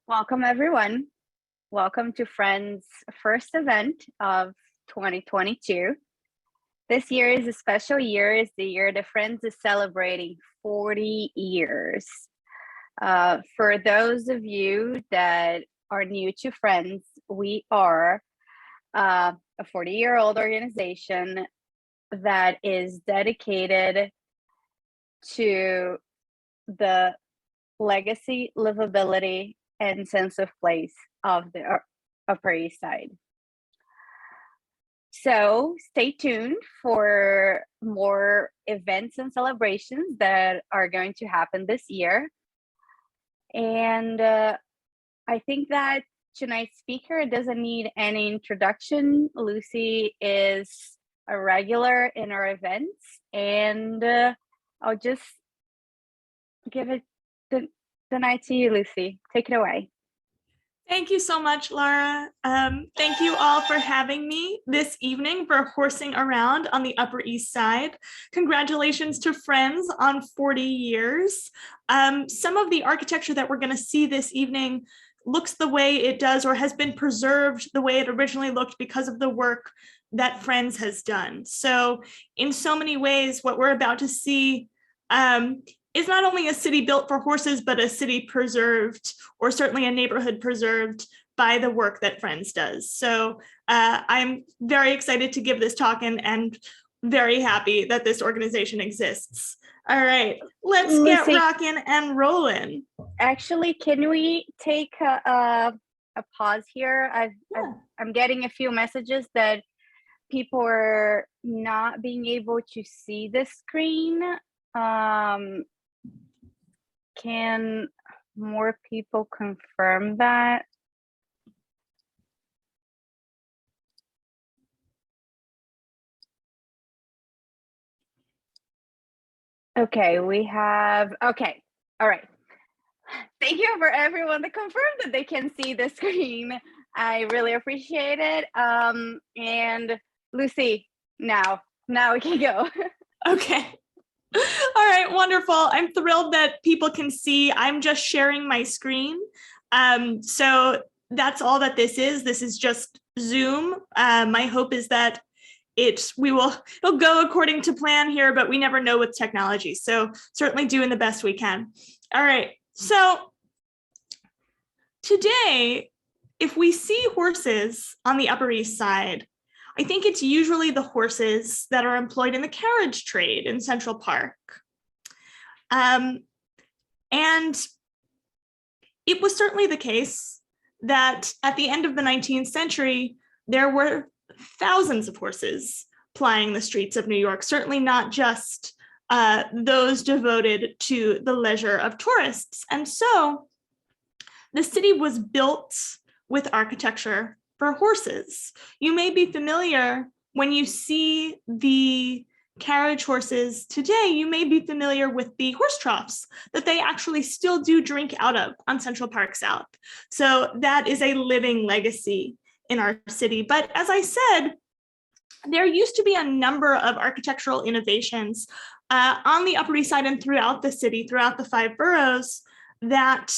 Welcome, everyone. Welcome to Friends' first event of 2022. This year is a special year. It's the year that Friends is celebrating 40 years. For those of you that are new to Friends, we are a 40-year-old organization that is dedicated to the legacy, livability, and sense of place of the Upper East Side. So stay tuned for more events and celebrations that are going to happen this year. And I think that tonight's speaker doesn't need any introduction. Lucie is a regular in our events, and I'll just give it the night to you, Lucie. Take it away. Thank you so much, Laura. Thank you all for having me this evening for horsing around on the Upper East Side. Congratulations to Friends on 40 years. Some of the architecture that we're going to see this evening looks the way it does or has been preserved the way it originally looked because of the work that Friends has done. So in so many ways, what we're about to see is not only a city built for horses, but a city preserved, or certainly a neighborhood preserved by the work that Friends does. So I'm very excited to give this talk and very happy that this organization exists. All right, let's get rocking and rolling. Actually, can we take a pause here? I'm getting a few messages that people are not being able to see the screen. Can more people confirm that? Okay, we have, okay, all right. Thank you for everyone that confirmed that they can see the screen. I really appreciate it. And Lucie, now we can go. Okay. All right, wonderful. I'm thrilled that people can see. I'm just sharing my screen. So that's all that this is. This is just Zoom. My hope is that it'll go according to plan here, but we never know with technology. So certainly doing the best we can. All right, so today, if we see horses on the Upper East Side, I think it's usually the horses that are employed in the carriage trade in Central Park. And it was certainly the case that at the end of the 19th century, there were thousands of horses plying the streets of New York, certainly not just those devoted to the leisure of tourists. And so the city was built with architecture for horses. You may be familiar when you see the carriage horses today, you may be familiar with the horse troughs that they actually still do drink out of on Central Park South. So that is a living legacy in our city. But as I said, there used to be a number of architectural innovations on the Upper East Side and throughout the city, throughout the 5 boroughs, that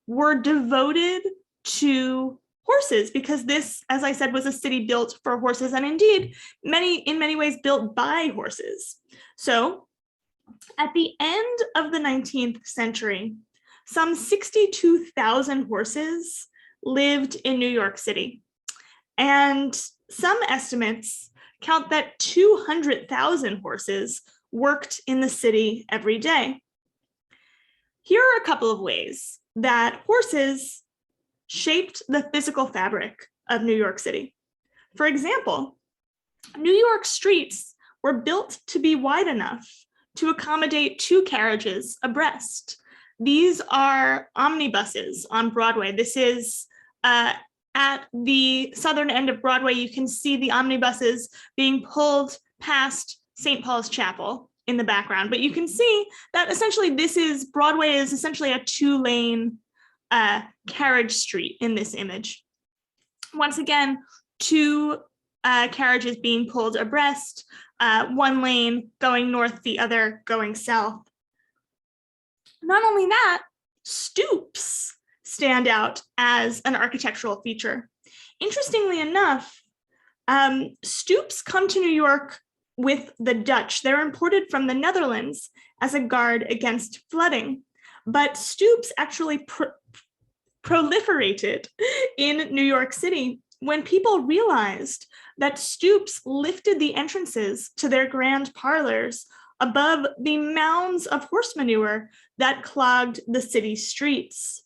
were devoted to horses, because this, as I said, was a city built for horses, and indeed in many ways built by horses. So at the end of the 19th century, some 62,000 horses lived in New York City. And some estimates count that 200,000 horses worked in the city every day. Here are a couple of ways that horses shaped the physical fabric of New York City. For example, New York streets were built to be wide enough to accommodate 2 carriages abreast. These are omnibuses on Broadway. This is at the southern end of Broadway. You can see the omnibuses being pulled past St. Paul's Chapel in the background, but you can see that essentially Broadway is essentially a 2-lane carriage street in this image. Once again, 2 carriages being pulled abreast, 1 lane going north, the other going south. Not only that, stoops stand out as an architectural feature. Interestingly enough, stoops come to New York with the Dutch. They're imported from the Netherlands as a guard against flooding, but stoops actually proliferated in New York City when people realized that stoops lifted the entrances to their grand parlors above the mounds of horse manure that clogged the city streets.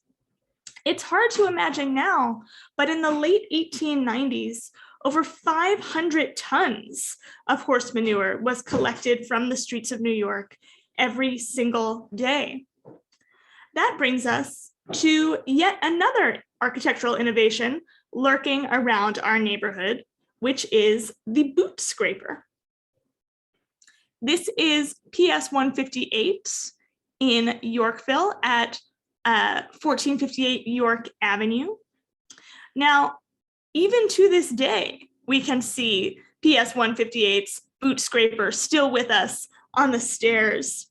It's hard to imagine now, but in the late 1890s, over 500 tons of horse manure was collected from the streets of New York every single day. That brings us to yet another architectural innovation lurking around our neighborhood, which is the boot scraper. This is PS 158 in Yorkville at 1458 York Avenue. Now, even to this day, we can see PS 158's boot scraper still with us on the stairs.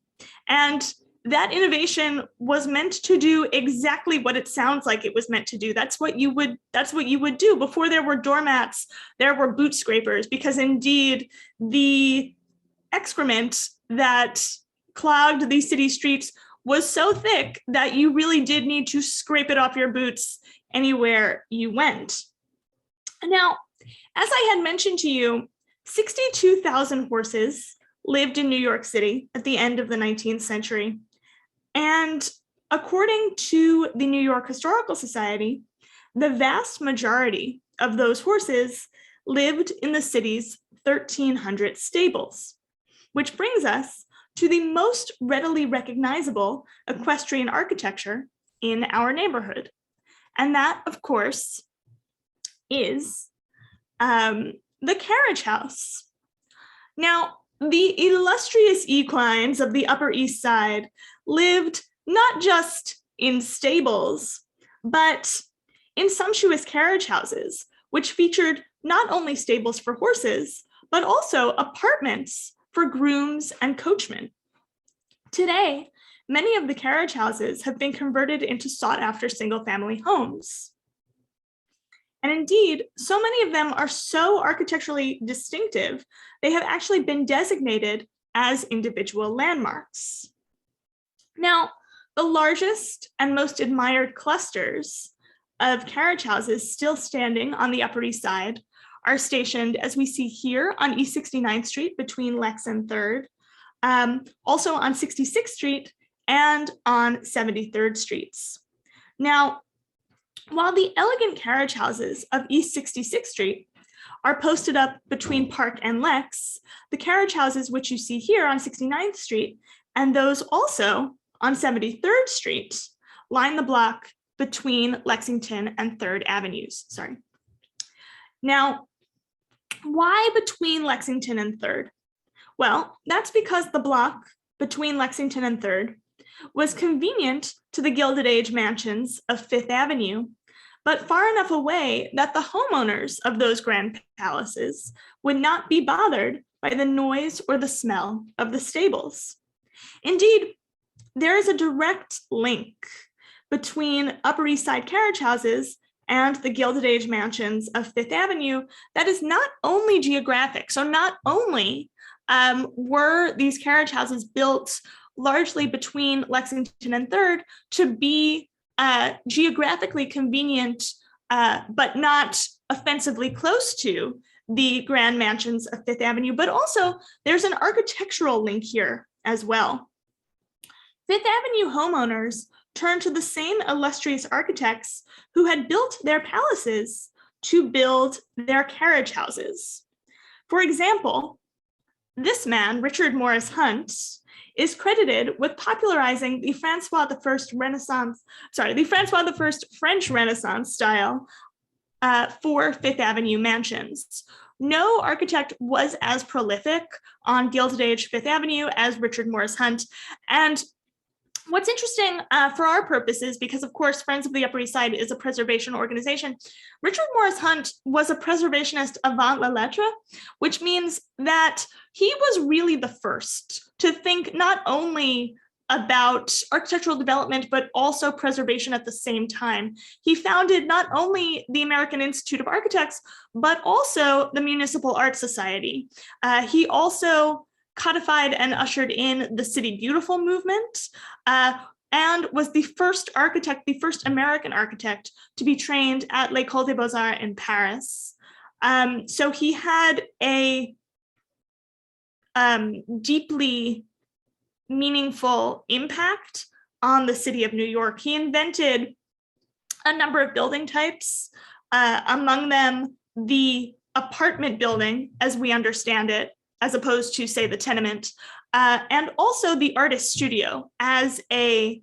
And that innovation was meant to do exactly what it sounds like it was meant to do. That's what you would do. Before there were doormats, there were boot scrapers, because indeed the excrement that clogged these city streets was so thick that you really did need to scrape it off your boots anywhere you went. Now, as I had mentioned to you, 62,000 horses lived in New York City at the end of the 19th century. And according to the New York Historical Society, the vast majority of those horses lived in the city's 1,300 stables, which brings us to the most readily recognizable equestrian architecture in our neighborhood. And that, of course, is the carriage house. Now, the illustrious equines of the Upper East Side lived not just in stables, but in sumptuous carriage houses, which featured not only stables for horses, but also apartments for grooms and coachmen. Today, many of the carriage houses have been converted into sought-after single-family homes. And indeed, so many of them are so architecturally distinctive, they have actually been designated as individual landmarks. Now, the largest and most admired clusters of carriage houses still standing on the Upper East Side are stationed, as we see here, on East 69th Street between Lex and 3rd, also on 66th Street and on 73rd Streets. Now, while the elegant carriage houses of East 66th Street are posted up between Park and Lex, the carriage houses which you see here on 69th Street and those also on 73rd Street line the block between Lexington and 3rd Avenues. Now, why between Lexington and 3rd? Well, that's because the block between Lexington and 3rd was convenient to the Gilded Age mansions of 5th Avenue, but far enough away that the homeowners of those grand palaces would not be bothered by the noise or the smell of the stables. Indeed, there is a direct link between Upper East Side carriage houses and the Gilded Age mansions of 5th Avenue that is not only geographic. So not only were these carriage houses built largely between Lexington and 3rd to be geographically convenient, but not offensively close to the grand mansions of 5th Avenue, but also there's an architectural link here as well. 5th Avenue homeowners turned to the same illustrious architects who had built their palaces to build their carriage houses. For example, this man, Richard Morris Hunt, is credited with popularizing the Francois I French Renaissance style for 5th Avenue mansions. No architect was as prolific on Gilded Age 5th Avenue as Richard Morris Hunt. And what's interesting for our purposes, because of course Friends of the Upper East Side is a preservation organization, Richard Morris Hunt was a preservationist avant la lettre, which means that he was really the first to think not only about architectural development, but also preservation at the same time. He founded not only the American Institute of Architects, but also the Municipal Art Society. He also codified and ushered in the City Beautiful movement, and was the first architect, the first American architect to be trained at l'École des Beaux-Arts in Paris. So he had a deeply meaningful impact on the city of New York. He invented a number of building types, among them the apartment building as we understand it, as opposed to, say, the tenement, and also the artist studio as a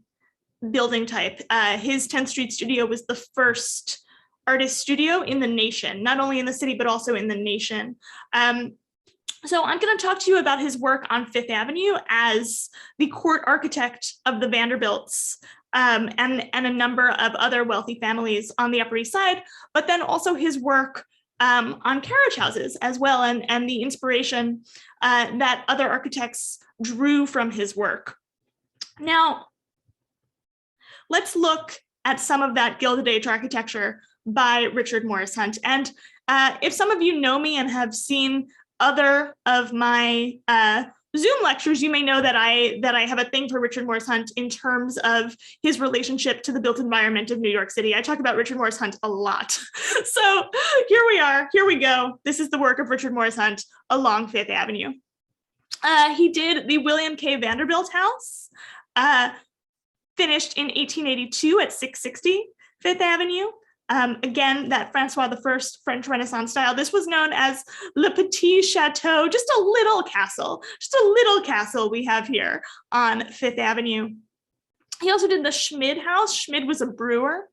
building type. His 10th Street studio was the first artist studio in the nation, not only in the city, but also in the nation. So I'm going to talk to you about his work on Fifth Avenue as the court architect of the Vanderbilts, and a number of other wealthy families on the Upper East Side, but then also his work on carriage houses as well, and the inspiration that other architects drew from his work. Now, let's look at some of that Gilded Age architecture by Richard Morris Hunt. And if some of you know me and have seen other of my Zoom lectures, you may know that I have a thing for Richard Morris Hunt in terms of his relationship to the built environment of New York City. I talk about Richard Morris Hunt a lot. So here we are, here we go. This is the work of Richard Morris Hunt along Fifth Avenue. He did the William K. Vanderbilt House, finished in 1882 at 660 Fifth Avenue. Again, that Francois I French Renaissance style. This was known as Le Petit Chateau, just a little castle we have here on Fifth Avenue. He also did the Schmid House. Schmid was a brewer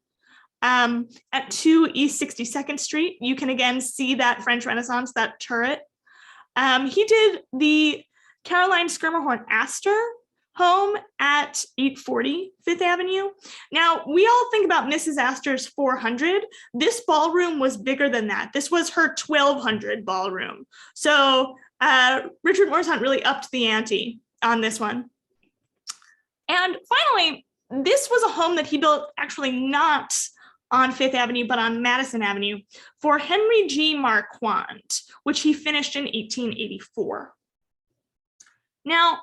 at 2 East 62nd Street. You can again see that French Renaissance, that turret. He did the Caroline Schermerhorn Astor home at 840 Fifth Avenue. Now, we all think about Mrs. Astor's 400. This ballroom was bigger than that. This was her 1200 ballroom. So Richard Morris Hunt really upped the ante on this one. And finally, this was a home that he built actually not on Fifth Avenue, but on Madison Avenue for Henry G. Marquand, which he finished in 1884. Now,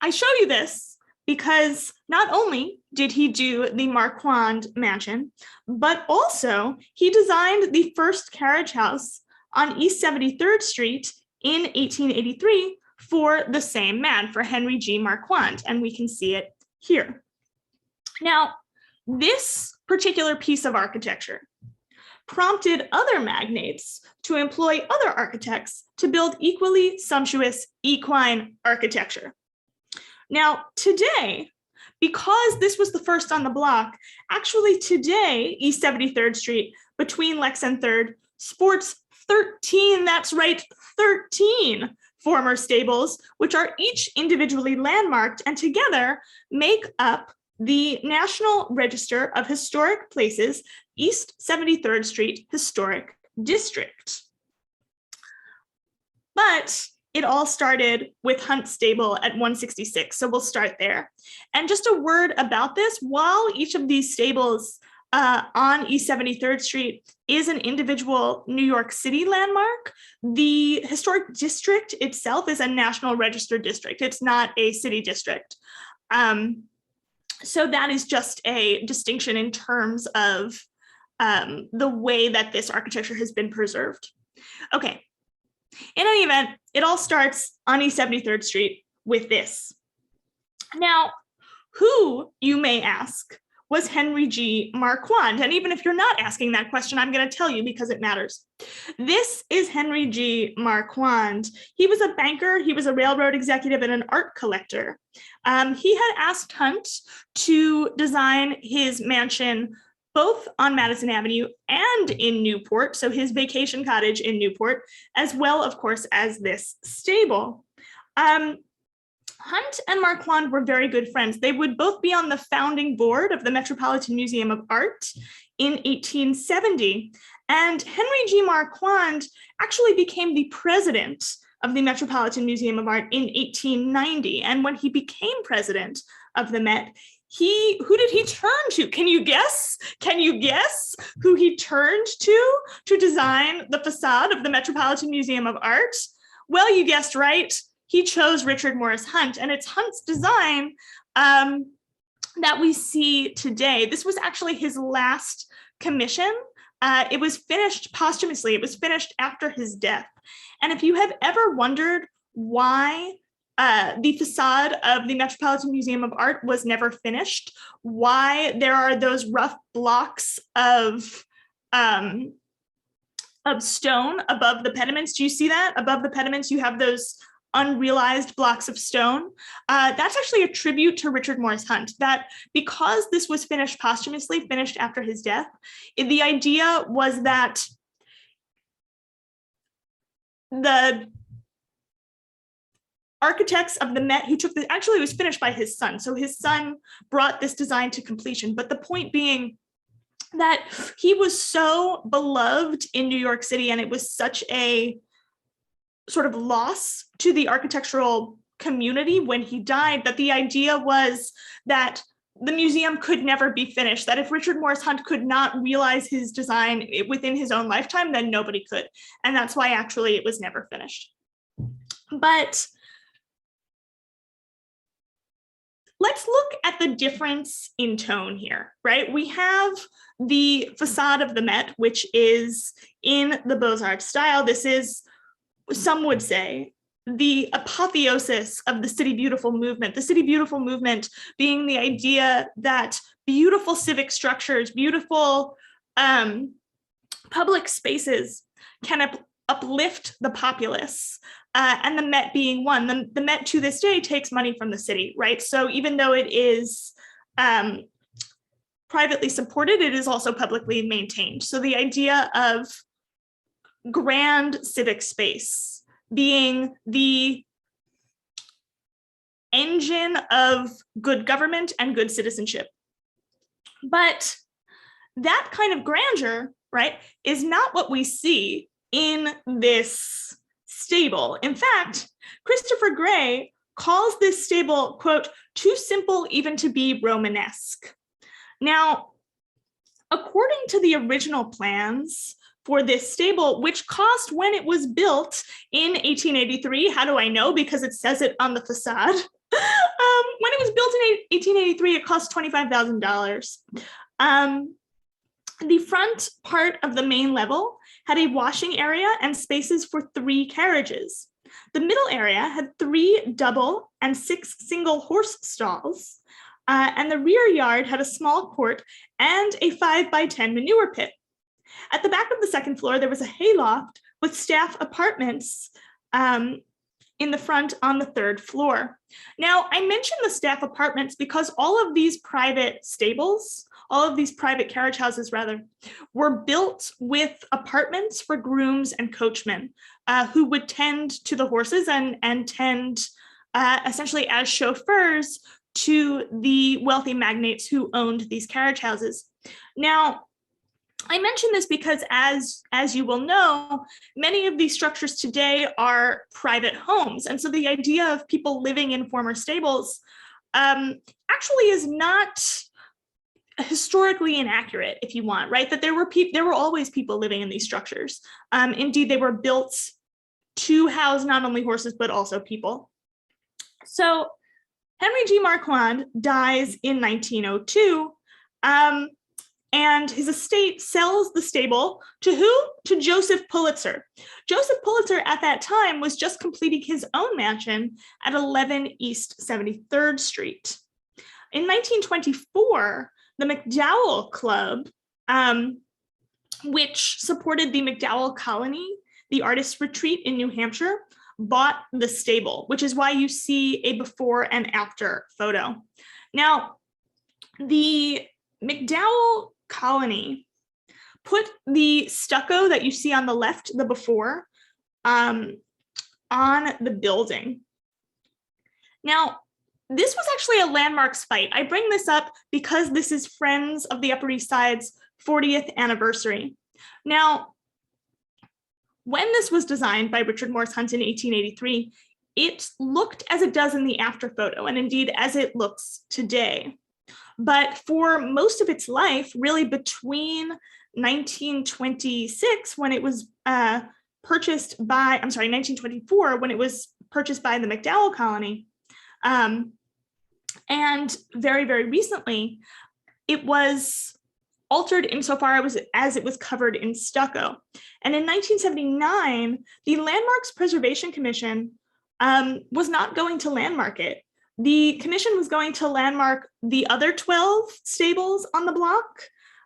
I show you this because not only did he do the Marquand mansion, but also he designed the first carriage house on East 73rd Street in 1883 for the same man, for Henry G. Marquand, and we can see it here. Now, this particular piece of architecture prompted other magnates to employ other architects to build equally sumptuous equine architecture. Now, today, because this was the first on the block, actually today, East 73rd Street between Lex and 3rd sports 13, that's right, 13 former stables, which are each individually landmarked and together make up the National Register of Historic Places, East 73rd Street Historic District. But it all started with Hunt Stable at 166, so we'll start there. And just a word about this, while each of these stables on East 73rd Street is an individual New York City landmark, the historic district itself is a National Register district. It's not a city district. So that is just a distinction in terms of the way that this architecture has been preserved. Okay. In any event, it all starts on East 73rd Street with this. Now, who, you may ask, was Henry G. Marquand? And even if you're not asking that question, I'm going to tell you because it matters. This is Henry G. Marquand. He was a banker, he was a railroad executive, and an art collector. He had asked Hunt to design his mansion both on Madison Avenue and in Newport, so his vacation cottage in Newport, as well, of course, as this stable. Hunt and Marquand were very good friends. They would both be on the founding board of the Metropolitan Museum of Art in 1870. And Henry G. Marquand actually became the president of the Metropolitan Museum of Art in 1890. And when he became president of the Met, who did he turn to? Can you guess? Can you guess who he turned to design the facade of the Metropolitan Museum of Art? Well, you guessed right. He chose Richard Morris Hunt, and it's Hunt's design that we see today. This was actually his last commission. It was finished posthumously. It was finished after his death. And if you have ever wondered why the facade of the Metropolitan Museum of Art was never finished, why there are those rough blocks of stone above the pediments. Do you see that? Above the pediments, you have those unrealized blocks of stone. That's actually a tribute to Richard Morris Hunt, that because this was finished posthumously, finished after his death, the idea was that the architects of the Met who took this, actually it was finished by his son. So his son brought this design to completion. But the point being that he was so beloved in New York City, and it was such a sort of loss to the architectural community when he died, that the idea was that the museum could never be finished, that if Richard Morris Hunt could not realize his design within his own lifetime, then nobody could. And that's why actually it was never finished. But let's look at the difference in tone here, right? We have the facade of the Met, which is in the Beaux-Arts style. This is, some would say, the apotheosis of the City Beautiful movement. The City Beautiful movement being the idea that beautiful civic structures, beautiful public spaces can uplift the populace, and the Met being one. The Met to this day takes money from the city, right? So even though it is privately supported, it is also publicly maintained. So the idea of grand civic space being the engine of good government and good citizenship. But that kind of grandeur, right, is not what we see in this stable. In fact, Christopher Gray calls this stable, quote, too simple even to be Romanesque. Now, according to the original plans for this stable, which cost when it was built in 1883, how do I know? Because it says it on the facade. When it was built in 1883, it cost $25,000. The front part of the main level had a washing area and spaces for 3 carriages. The middle area had 3 double and 6 single horse stalls, and the rear yard had a small court and a 5x10 manure pit. At the back of the second floor, there was a hayloft with staff apartments in the front on the 3rd floor. Now, I mentioned the staff apartments because all of these private stables, all of these private carriage houses, rather, were built with apartments for grooms and coachmen who would tend to the horses and tend essentially as chauffeurs to the wealthy magnates who owned these carriage houses. Now, I mention this because, as you will know, many of these structures today are private homes. And so the idea of people living in former stables actually is not historically inaccurate, if you want, right? That there were always people living in these structures. Indeed, they were built to house not only horses, but also people. So Henry G. Marquand dies in 1902. And his estate sells the stable to who? To Joseph Pulitzer. Joseph Pulitzer at that time was just completing his own mansion at 11 East 73rd Street. In 1924, the McDowell Club, which supported the McDowell Colony, the artist retreat in New Hampshire, bought the stable, which is why you see a before and after photo. Now, the McDowell Colony put the stucco that you see on the left, the before, on the building. Now, this was actually a landmark site. I bring this up because this is Friends of the Upper East Side's 40th anniversary. Now, when this was designed by Richard Morse Hunt in 1883, it looked as it does in the after photo, and indeed as it looks today. But for most of its life, really between 1926, when it was purchased by, 1924, when it was purchased by the McDowell colony, and very, very recently, it was altered insofar as it was covered in stucco. And in 1979, the Landmarks Preservation Commission was not going to landmark it. The commission was going to landmark the other 12 stables on the block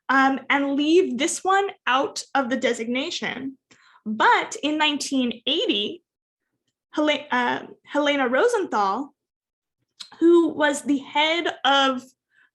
and leave this one out of the designation. But in 1980, Helena Rosenthal, who was the head of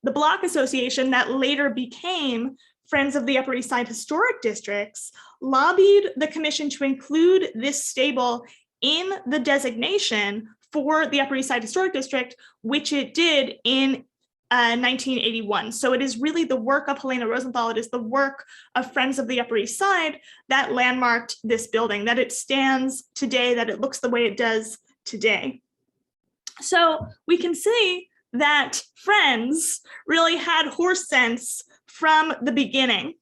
the block association that later became Friends of the Upper East Side Historic Districts, lobbied the commission to include this stable in the designation for the Upper East Side Historic District, which it did in 1981. So it is really the work of Helena Rosenthal, it is the work of Friends of the Upper East Side that landmarked this building, that it stands today, that it looks the way it does today. So we can see that Friends really had horse sense from the beginning.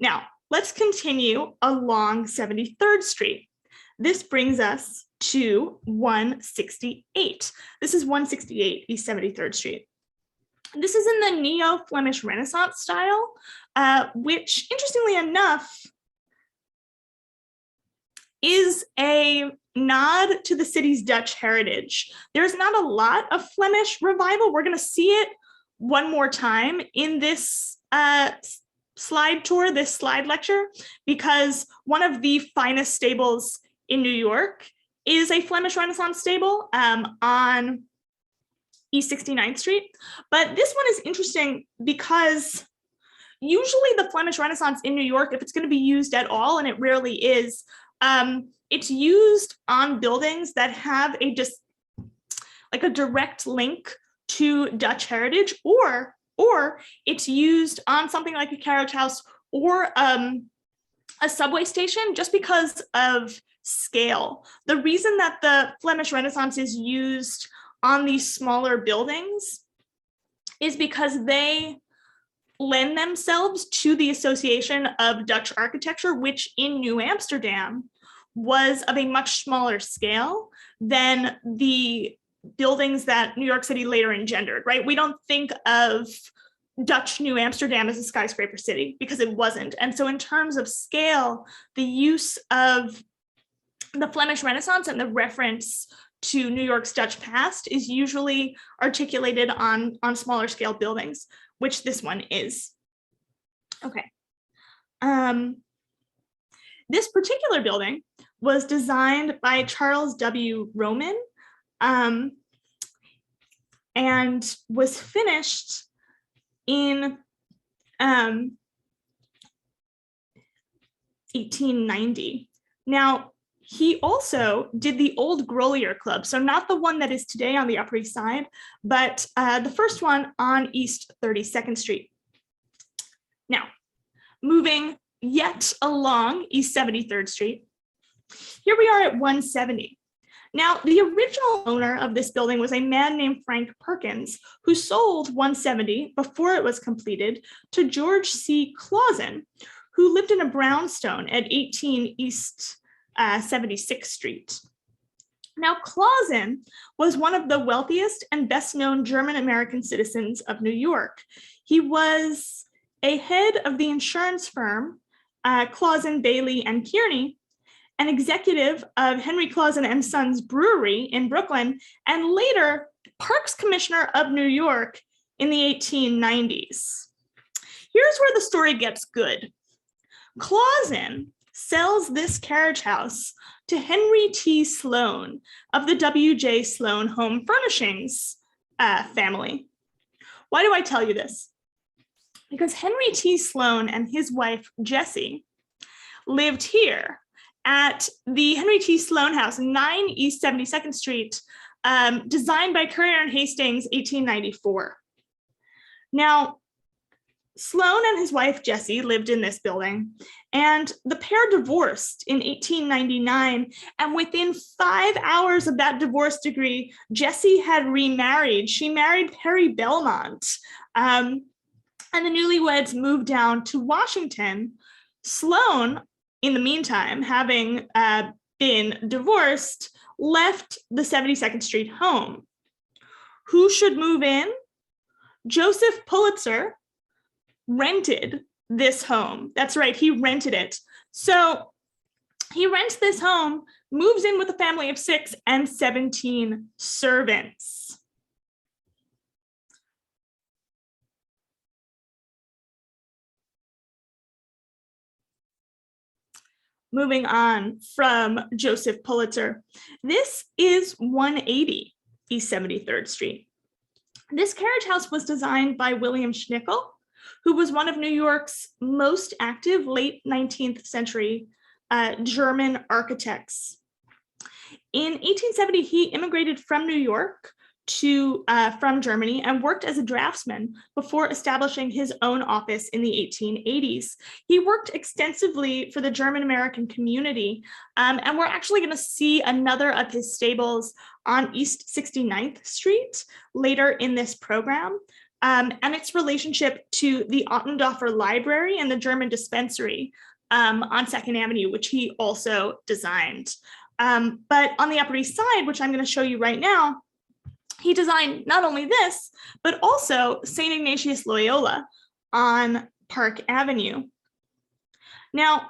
Now, let's continue along 73rd Street. This brings us to 168. This is 168 East 73rd Street. This is in the Neo-Flemish Renaissance style, which, interestingly enough, is a nod to the city's Dutch heritage. There's not a lot of Flemish revival. We're going to see it one more time in this slide tour, this slide lecture, because one of the finest stables in New York is a Flemish Renaissance stable on East 69th Street. But this one is interesting because usually the Flemish Renaissance in New York, if it's going to be used at all, and it rarely is, it's used on buildings that have a direct link to Dutch heritage, or it's used on something like a carriage house or a subway station just because of scale. The reason that the Flemish Renaissance is used on these smaller buildings is because they lend themselves to the association of Dutch architecture, which in New Amsterdam was of a much smaller scale than the buildings that New York City later engendered, right? We don't think of Dutch New Amsterdam as a skyscraper city because it wasn't. And so in terms of scale, the use of the Flemish Renaissance and the reference to New York's Dutch past is usually articulated on smaller scale buildings, which this one is. Okay. This particular building was designed by Charles W. Roman and was finished in 1890. Now, he also did the old Grolier Club, so not the one that is today on the Upper East Side, but the first one on East 32nd Street. Now, moving yet along East 73rd Street, here we are at 170. Now, the original owner of this building was a man named Frank Perkins, who sold 170 before it was completed to George C. Clausen, who lived in a brownstone at 18 East 76th Street. Now, Clausen was one of the wealthiest and best-known German-American citizens of New York. He was a head of the insurance firm Clausen, Bailey, and Kearney, an executive of Henry Clausen and Sons Brewery in Brooklyn, and later Parks Commissioner of New York in the 1890s. Here's where the story gets good. Clausen sells this carriage house to Henry T. Sloan of the W.J. Sloan Home Furnishings family. Why do I tell you this? Because Henry T. Sloan and his wife, Jessie, lived here at the Henry T. Sloan House, 9 East 72nd Street, designed by Currier and Hastings, 1894. Now, Sloane and his wife, Jessie, lived in this building, and the pair divorced in 1899. And within 5 hours of that divorce decree, Jessie had remarried. She married Perry Belmont, and the newlyweds moved down to Washington. Sloane, in the meantime, having been divorced, left the 72nd Street home. Who should move in? Joseph Pulitzer rented this home. That's right, he rented it. So he rents this home, moves in with a family of 6 and 17 servants. Moving on from Joseph Pulitzer, this is 180 East 73rd Street. This carriage house was designed by William Schnickel, who was one of New York's most active late 19th century German architects. In 1870, he immigrated from New York from Germany and worked as a draftsman before establishing his own office in the 1880s. He worked extensively for the German-American community, and we're actually going to see another of his stables on East 69th Street later in this program. And its relationship to the Ottendorfer Library and the German dispensary on 2nd Avenue, which he also designed. But on the Upper East Side, which I'm going to show you right now, he designed not only this, but also St. Ignatius Loyola on Park Avenue. Now,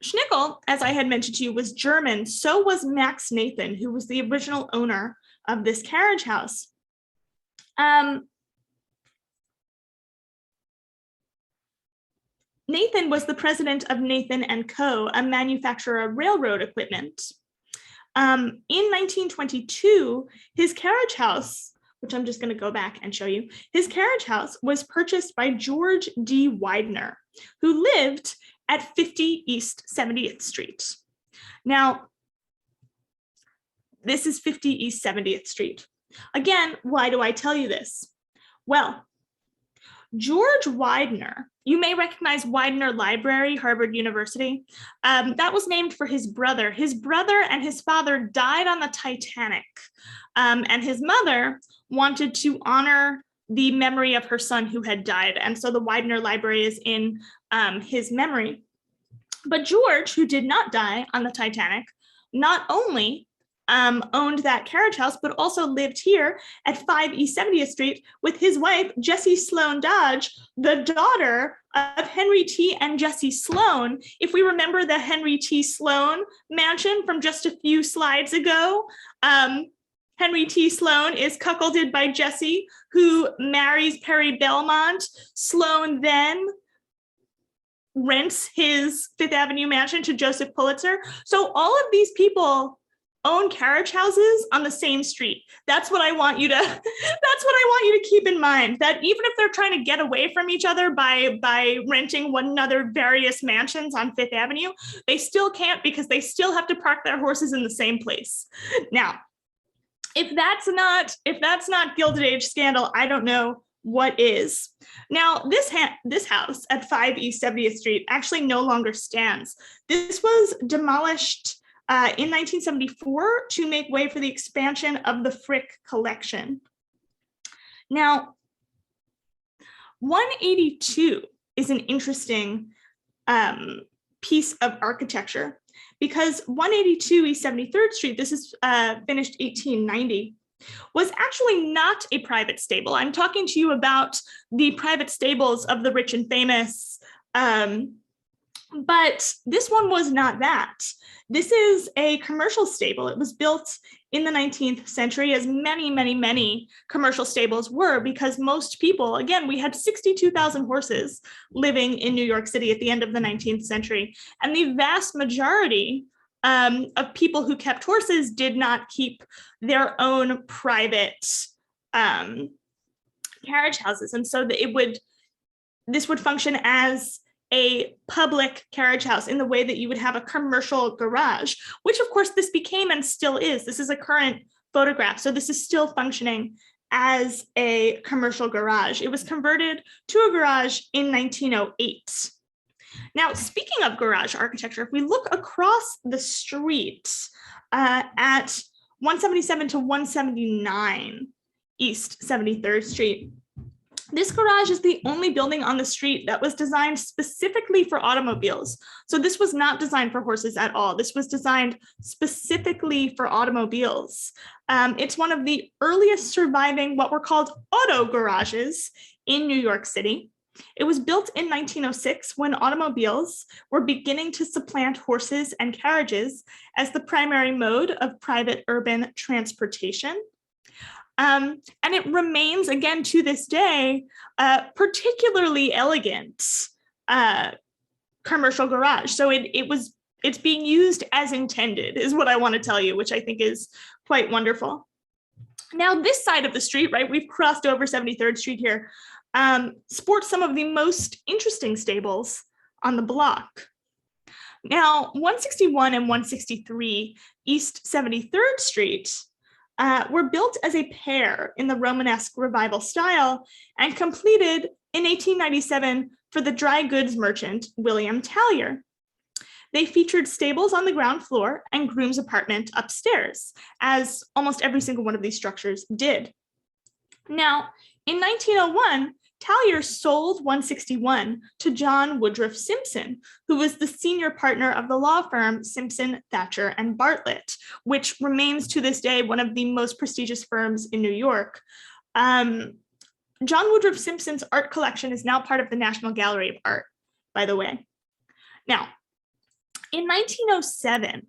Schnickel, as I had mentioned to you, was German. So was Max Nathan, who was the original owner of this carriage house. Nathan was the president of Nathan & Co., a manufacturer of railroad equipment. In 1922, his carriage house, which I'm just going to go back and show you, his carriage house was purchased by George D. Widener, who lived at 50 East 70th Street. Now, this is 50 East 70th Street. Again, why do I tell you this? Well, George Widener, you may recognize Widener Library, Harvard University. That was named for his brother. His brother and his father died on the Titanic, and his mother wanted to honor the memory of her son who had died. And so the Widener Library is in his memory. But George, who did not die on the Titanic, not only owned that carriage house, but also lived here at 5 East 70th Street with his wife, Jessie Sloane Dodge, the daughter of Henry T. and Jessie Sloane. If we remember the Henry T. Sloane mansion from just a few slides ago, Henry T. Sloane is cuckolded by Jessie, who marries Perry Belmont. Sloane then rents his Fifth Avenue mansion to Joseph Pulitzer. So all of these people own carriage houses on the same street. That's what I want you to keep in mind, that even if they're trying to get away from each other by renting one another various mansions on Fifth Avenue, they still can't, because they still have to park their horses in the same place. Now, if that's not Gilded Age scandal, I don't know what is. Now, this house at 5 East 70th Street actually no longer stands. This was demolished in 1974 to make way for the expansion of the Frick collection. Now, 182 is an interesting piece of architecture, because 182 East 73rd Street, this is finished 1890, was actually not a private stable. I'm talking to you about the private stables of the rich and famous, but this one was not that. This is a commercial stable. It was built in the 19th century, as many, many, many commercial stables were, because most people, again, we had 62,000 horses living in New York City at the end of the 19th century. And the vast majority of people who kept horses did not keep their own private carriage houses. And so this would function as a public carriage house in the way that you would have a commercial garage, which of course this became and still is. This is a current photograph, so this is still functioning as a commercial garage. It was converted to a garage in 1908. Now, speaking of garage architecture, if we look across the street at 177 to 179 East 73rd Street, this garage is the only building on the street that was designed specifically for automobiles. So this was not designed for horses at all. This was designed specifically for automobiles. It's one of the earliest surviving what were called auto garages in New York City. It was built in 1906 when automobiles were beginning to supplant horses and carriages as the primary mode of private urban transportation. And it remains, again, to this day, particularly elegant commercial garage. So it's being used as intended, is what I want to tell you, which I think is quite wonderful. Now, this side of the street, right, we've crossed over 73rd Street here, sports some of the most interesting stables on the block. Now, 161 and 163 East 73rd Street were built as a pair in the Romanesque Revival style and completed in 1897 for the dry goods merchant William Tallier. They featured stables on the ground floor and groom's apartment upstairs, as almost every single one of these structures did. Now, in 1901, Tallier sold 161 to John Woodruff Simpson, who was the senior partner of the law firm Simpson, Thatcher, and Bartlett, which remains to this day one of the most prestigious firms in New York. John Woodruff Simpson's art collection is now part of the National Gallery of Art, by the way. Now, in 1907,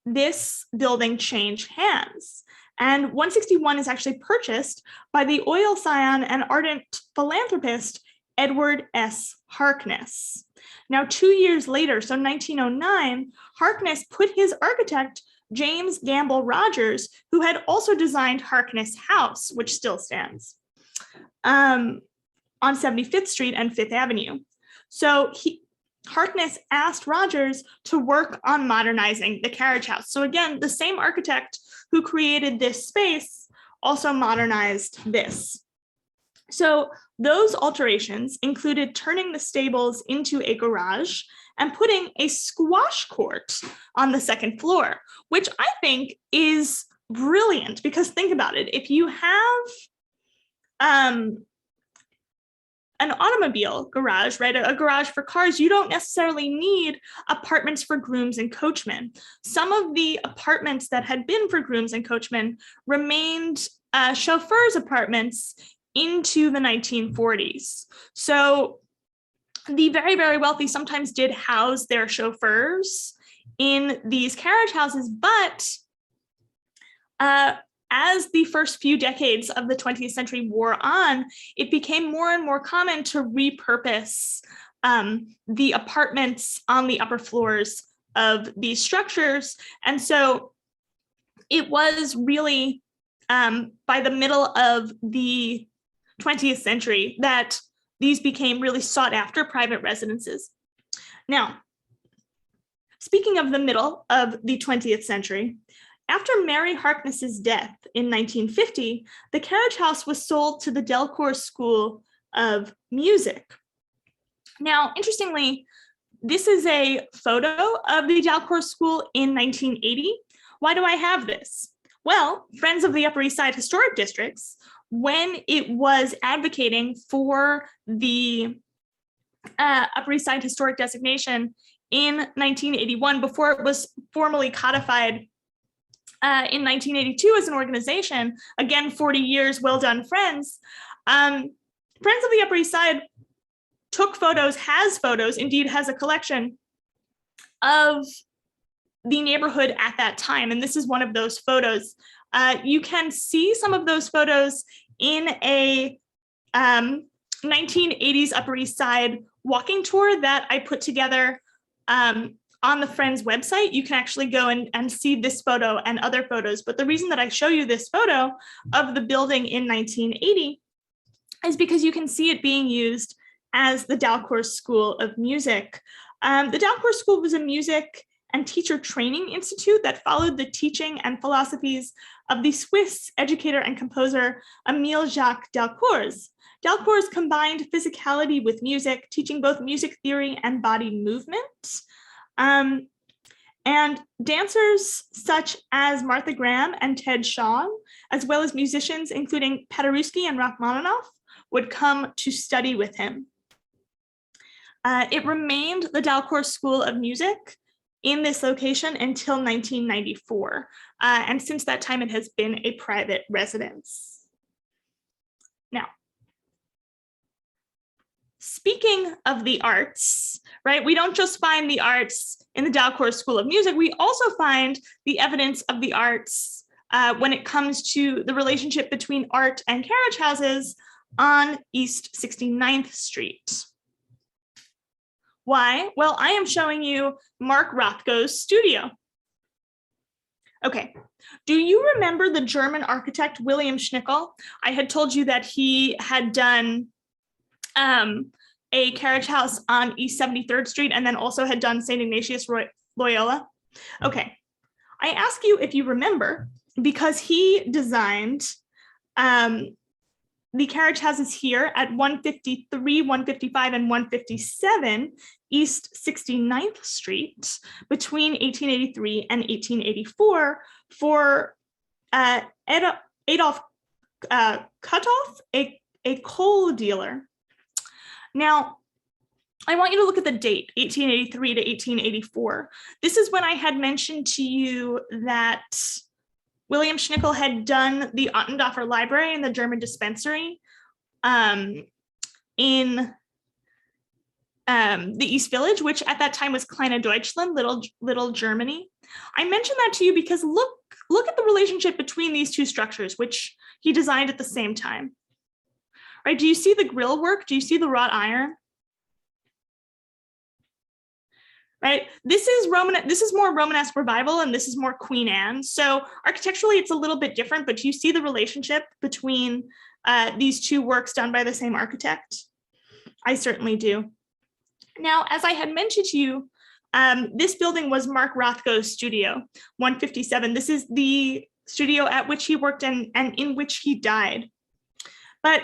this building changed hands. And 161 is actually purchased by the oil scion and ardent philanthropist, Edward S. Harkness. Now, 2 years later, so 1909, Harkness put his architect, James Gamble Rogers, who had also designed Harkness House, which still stands, on 75th Street and 5th Avenue. So Harkness asked Rogers to work on modernizing the Carriage House. So again, the same architect who created this space also modernized this. So those alterations included turning the stables into a garage and putting a squash court on the second floor, which I think is brilliant because think about it. If you have an automobile garage, right? A garage for cars, you don't necessarily need apartments for grooms and coachmen. Some of the apartments that had been for grooms and coachmen remained chauffeurs' apartments into the 1940s. So the very, very wealthy sometimes did house their chauffeurs in these carriage houses, but as the first few decades of the 20th century wore on, it became more and more common to repurpose the apartments on the upper floors of these structures. And so it was really by the middle of the 20th century that these became really sought after private residences. Now, speaking of the middle of the 20th century, after Mary Harkness's death in 1950, the Carriage House was sold to the Delcourt School of Music. Now, interestingly, this is a photo of the Delcourt School in 1980. Why do I have this? Well, Friends of the Upper East Side Historic Districts, when it was advocating for the Upper East Side Historic Designation in 1981, before it was formally codified in 1982 as an organization, again, 40 years, well done, Friends. Friends of the Upper East Side took photos, indeed has a collection of the neighborhood at that time. And this is one of those photos. You can see some of those photos in a 1980s Upper East Side walking tour that I put together on the Friends website. You can actually go and see this photo and other photos. But the reason that I show you this photo of the building in 1980 is because you can see it being used as the Delcourt School of Music. The Delcourt School was a music and teacher training institute that followed the teaching and philosophies of the Swiss educator and composer Émile Jacques Delcourt. Delcourt combined physicality with music, teaching both music theory and body movement. And dancers such as Martha Graham and Ted Shaw, as well as musicians including Paderewski and Rachmaninoff, would come to study with him. It remained the Delcourt School of Music in this location until 1994. And since that time, it has been a private residence. Now, speaking of the arts, right, we don't just find the arts in the Delcourt School of Music, we also find the evidence of the arts when it comes to the relationship between art and carriage houses on East 69th Street. Why? Well, I am showing you Mark Rothko's studio. Okay, do you remember the German architect William Schnickel? I had told you that he had done a carriage house on East 73rd Street and then also had done St. Ignatius Loyola. Okay, I ask you if you remember, because he designed the carriage houses here at 153, 155, and 157 East 69th Street between 1883 and 1884 for Adolf Cutoff, a coal dealer. Now, I want you to look at the date, 1883 to 1884. This is when I had mentioned to you that William Schnickel had done the Ottendorfer Library in the German dispensary in the East Village, which at that time was Kleine Deutschland, little Germany. I mentioned that to you because look at the relationship between these two structures, which he designed at the same time. Right? Do you see the grill work? Do you see the wrought iron? Right? This is more Romanesque revival, and this is more Queen Anne. So architecturally, it's a little bit different, but do you see the relationship between these two works done by the same architect? I certainly do. Now, as I had mentioned to you, this building was Mark Rothko's studio, 157. This is the studio at which he worked and in which he died. But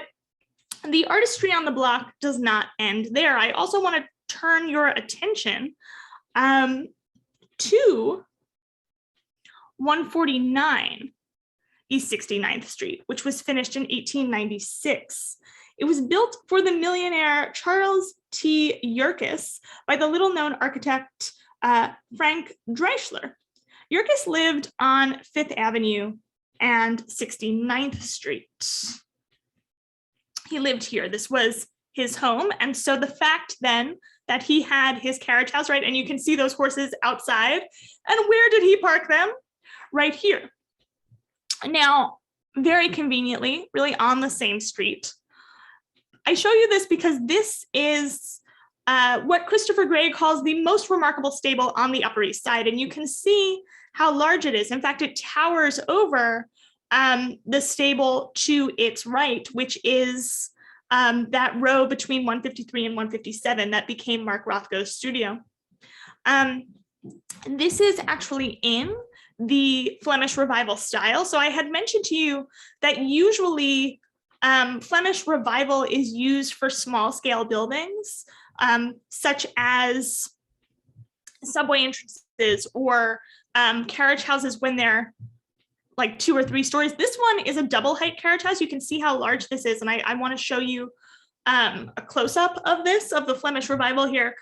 the artistry on the block does not end there. I also want to turn your attention to 149 East 69th Street, which was finished in 1896. It was built for the millionaire Charles T. Yerkes by the little-known architect Frank Dreischler. Yerkes lived on 5th Avenue and 69th Street. He lived here. This was his home. And so the fact then that he had his carriage house, right, and you can see those horses outside, and where did he park them? Right here. Now, very conveniently, really on the same street. I show you this because this is what Christopher Gray calls the most remarkable stable on the Upper East Side. And you can see how large it is. In fact, it towers over the stable to its right, which is that row between 153 and 157 that became Mark Rothko's studio. This is actually in the Flemish Revival style. So I had mentioned to you that usually Flemish Revival is used for small scale buildings, such as subway entrances or carriage houses when they're like 2 or 3 stories. This one is a double height carriage house. You can see how large this is. And I want to show you a close up of this, of the Flemish Revival here,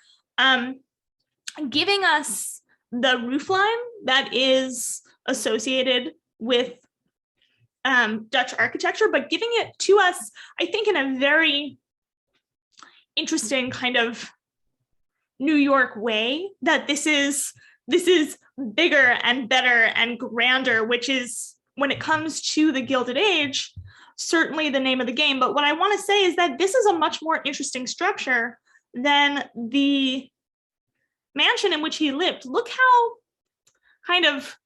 giving us the roofline that is associated with Dutch architecture, but giving it to us, I think, in a very interesting kind of New York way, that this is bigger and better and grander, which is, when it comes to the Gilded Age, certainly the name of the game. But what I want to say is that this is a much more interesting structure than the mansion in which he lived. Look how kind of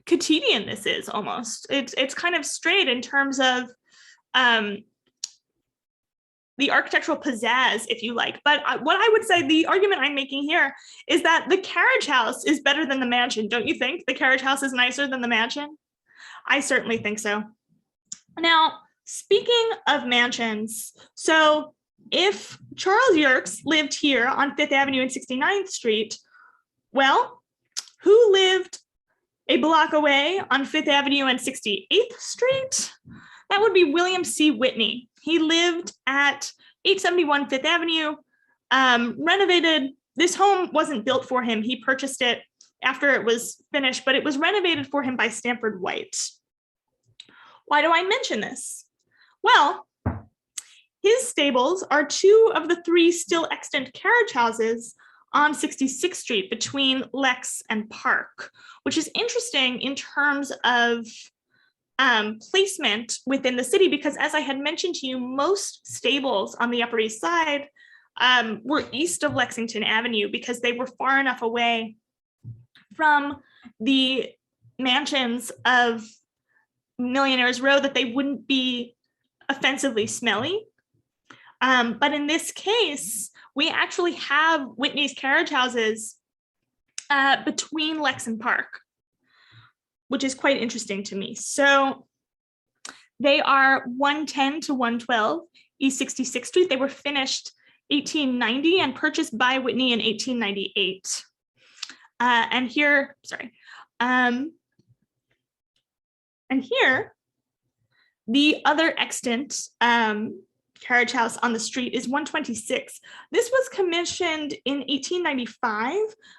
quotidian this is almost. It's kind of straight in terms of the architectural pizzazz, if you like. But what I would say, the argument I'm making here is that the carriage house is better than the mansion. Don't you think the carriage house is nicer than the mansion? I certainly think so. Now, speaking of mansions, so if Charles Yerkes lived here on 5th Avenue and 69th Street, well, who lived a block away on 5th Avenue and 68th Street? That would be William C. Whitney. He lived at 871 5th Avenue, renovated. This home wasn't built for him. He purchased it after it was finished, but it was renovated for him by Stanford White. Why do I mention this? Well, his stables are 2 of the 3 still extant carriage houses on 66th Street between Lex and Park, which is interesting in terms of placement within the city, because as I had mentioned to you, most stables on the Upper East Side were east of Lexington Avenue because they were far enough away from the mansions of Millionaires Row that they wouldn't be offensively smelly. But in this case, we actually have Whitney's carriage houses between Lex and Park, which is quite interesting to me. So they are 110 to 112 East 66th Street. They were finished 1890 and purchased by Whitney in 1898. And here, and here, the other extant carriage house on the street is 126. This was commissioned in 1895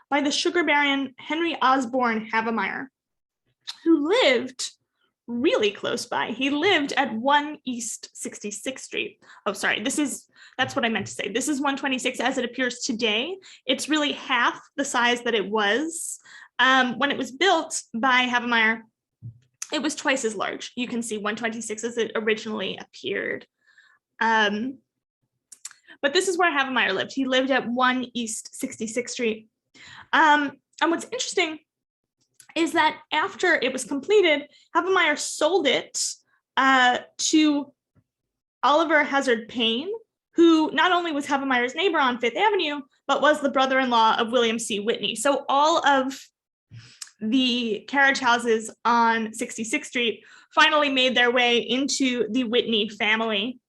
by the sugar baron Henry Osborne Havemeyer, who lived really close by. He lived at 1 East 66th Street. Oh, sorry, that's what I meant to say. This is 126 as it appears today. It's really half the size that it was. When it was built by Havemeyer, it was twice as large. You can see 126 as it originally appeared. But this is where Havemeyer lived. He lived at 1 East 66th Street. And what's interesting is that after it was completed, Havemeyer sold it to Oliver Hazard Payne, who not only was Havemeyer's neighbor on 5th Avenue, but was the brother-in-law of William C. Whitney. So all of the carriage houses on 66th Street finally made their way into the Whitney family.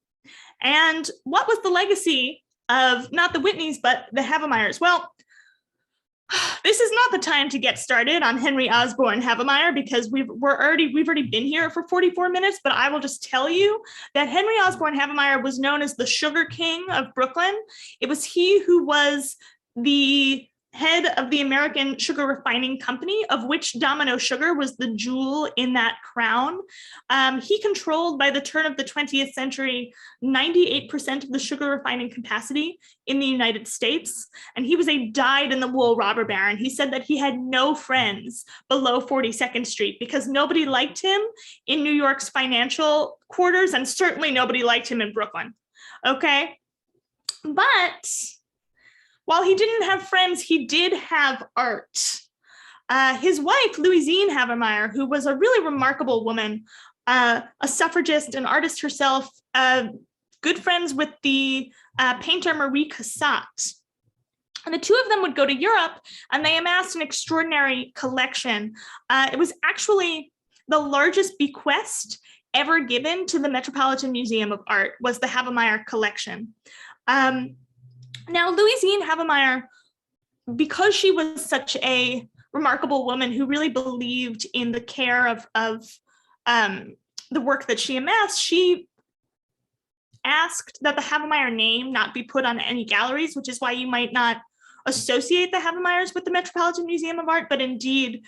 And what was the legacy of not the Whitneys, but the Havemeyers? Well, this is not the time to get started on Henry Osborne Havemeyer because we've already been here for 44 minutes, but I will just tell you that Henry Osborne Havemeyer was known as the Sugar King of Brooklyn. It was he who was the head of the American Sugar Refining Company, of which Domino Sugar was the jewel in that crown. He controlled, by the turn of the 20th century, 98% of the sugar refining capacity in the United States. And he was a dyed-in-the-wool robber baron. He said that he had no friends below 42nd Street because nobody liked him in New York's financial quarters, and certainly nobody liked him in Brooklyn. Okay? But while he didn't have friends, he did have art. His wife, Louisine Havemeyer, who was a really remarkable woman, a suffragist, an artist herself, good friends with the painter Marie Cassatt. And the 2 of them would go to Europe and they amassed an extraordinary collection. It was actually the largest bequest ever given to the Metropolitan Museum of Art was the Havemeyer collection. Now, Louisine Havemeyer, because she was such a remarkable woman who really believed in the care of the work that she amassed, she asked that the Havemeyer name not be put on any galleries, which is why you might not associate the Havemeyers with the Metropolitan Museum of Art, but indeed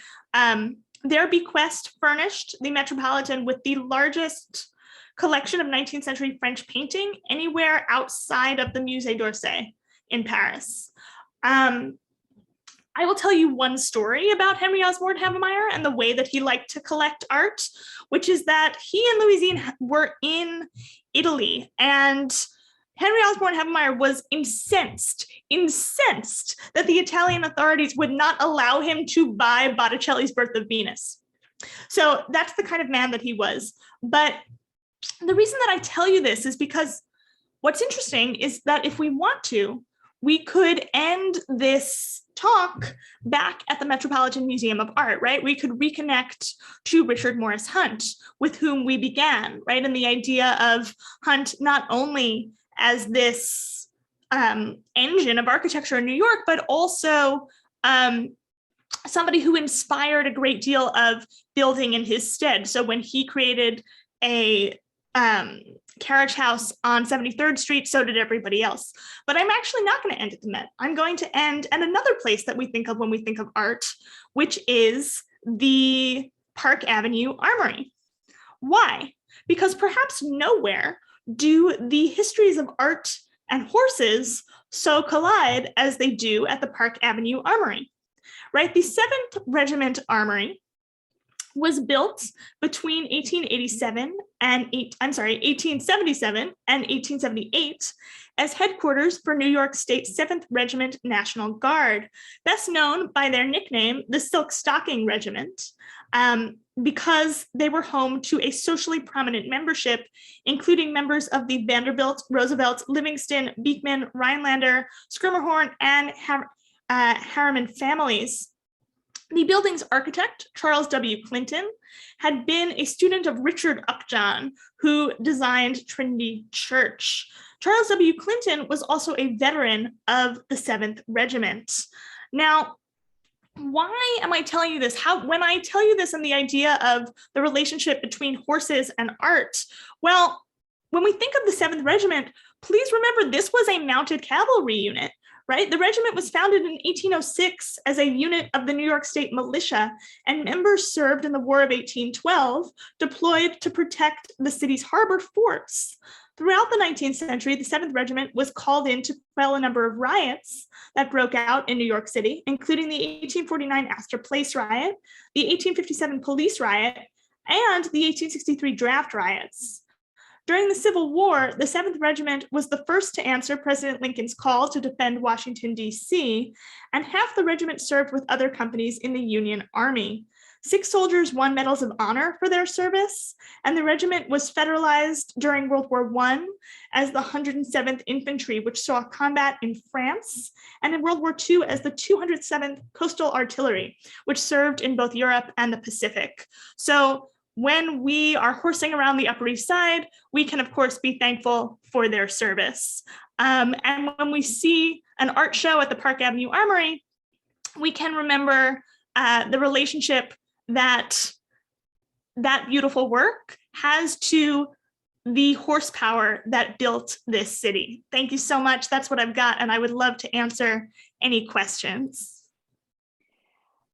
their bequest furnished the Metropolitan with the largest collection of 19th century French painting anywhere outside of the Musée d'Orsay in Paris. I will tell you one story about Henry Osborne Havemeyer and the way that he liked to collect art, which is that he and Louisine were in Italy, and Henry Osborne Havemeyer was incensed that the Italian authorities would not allow him to buy Botticelli's Birth of Venus. So that's the kind of man that he was. But the reason that I tell you this is because what's interesting is that if we want to, we could end this talk back at the Metropolitan Museum of Art, right? We could reconnect to Richard Morris Hunt, with whom we began, right? And the idea of Hunt not only as this engine of architecture in New York, but also somebody who inspired a great deal of building in his stead. So when he created a carriage house on 73rd Street, so did everybody else. But I'm actually not going to end at the Met. I'm going to end at another place that we think of when we think of art, which is the Park Avenue Armory. Why? Because perhaps nowhere do the histories of art and horses so collide as they do at the Park Avenue Armory, right? The 7th Regiment Armory was built between 1877 and 1878 as headquarters for New York State 7th Regiment National Guard, best known by their nickname, the Silk Stocking Regiment, because they were home to a socially prominent membership, including members of the Vanderbilt, Roosevelt, Livingston, Beekman, Rhinelander, Schermerhorn, and Harriman families. The building's architect, Charles W. Clinton, had been a student of Richard Upjohn, who designed Trinity Church. Charles W. Clinton was also a veteran of the 7th Regiment. Now, why am I telling you this? When I tell you this and the idea of the relationship between horses and art, well, when we think of the 7th Regiment, please remember this was a mounted cavalry unit, right? The regiment was founded in 1806 as a unit of the New York State Militia, and members served in the War of 1812, deployed to protect the city's harbor forts. Throughout the 19th century, the 7th Regiment was called in to quell a number of riots that broke out in New York City, including the 1849 Astor Place riot, the 1857 police riot, and the 1863 draft riots. During the Civil War, the 7th Regiment was the first to answer President Lincoln's call to defend Washington, D.C., and half the regiment served with other companies in the Union Army. 6 soldiers won medals of honor for their service, and the regiment was federalized during World War I as the 107th Infantry, which saw combat in France, and in World War II as the 207th Coastal Artillery, which served in both Europe and the Pacific. So when we are horsing around the Upper East Side, we can, of course, be thankful for their service. And when we see an art show at the Park Avenue Armory, we can remember the relationship that beautiful work has to the horsepower that built this city. Thank you so much. That's what I've got, and I would love to answer any questions.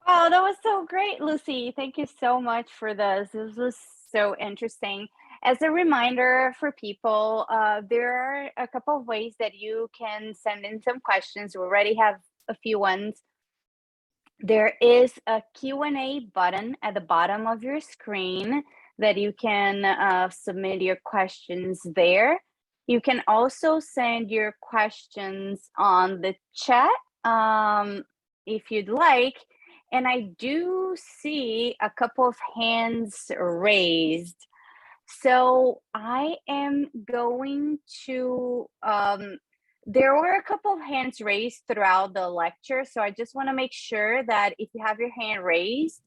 Oh, that was so great, Lucie. Thank you so much for this. This was so interesting. As a reminder for people, there are a couple of ways that you can send in some questions. We already have a few ones. There is a Q&A button at the bottom of your screen that you can submit your questions there. You can also send your questions on the chat if you'd like. And I do see a couple of hands raised. So I am going to, there were a couple of hands raised throughout the lecture. So I just want to make sure that if you have your hand raised,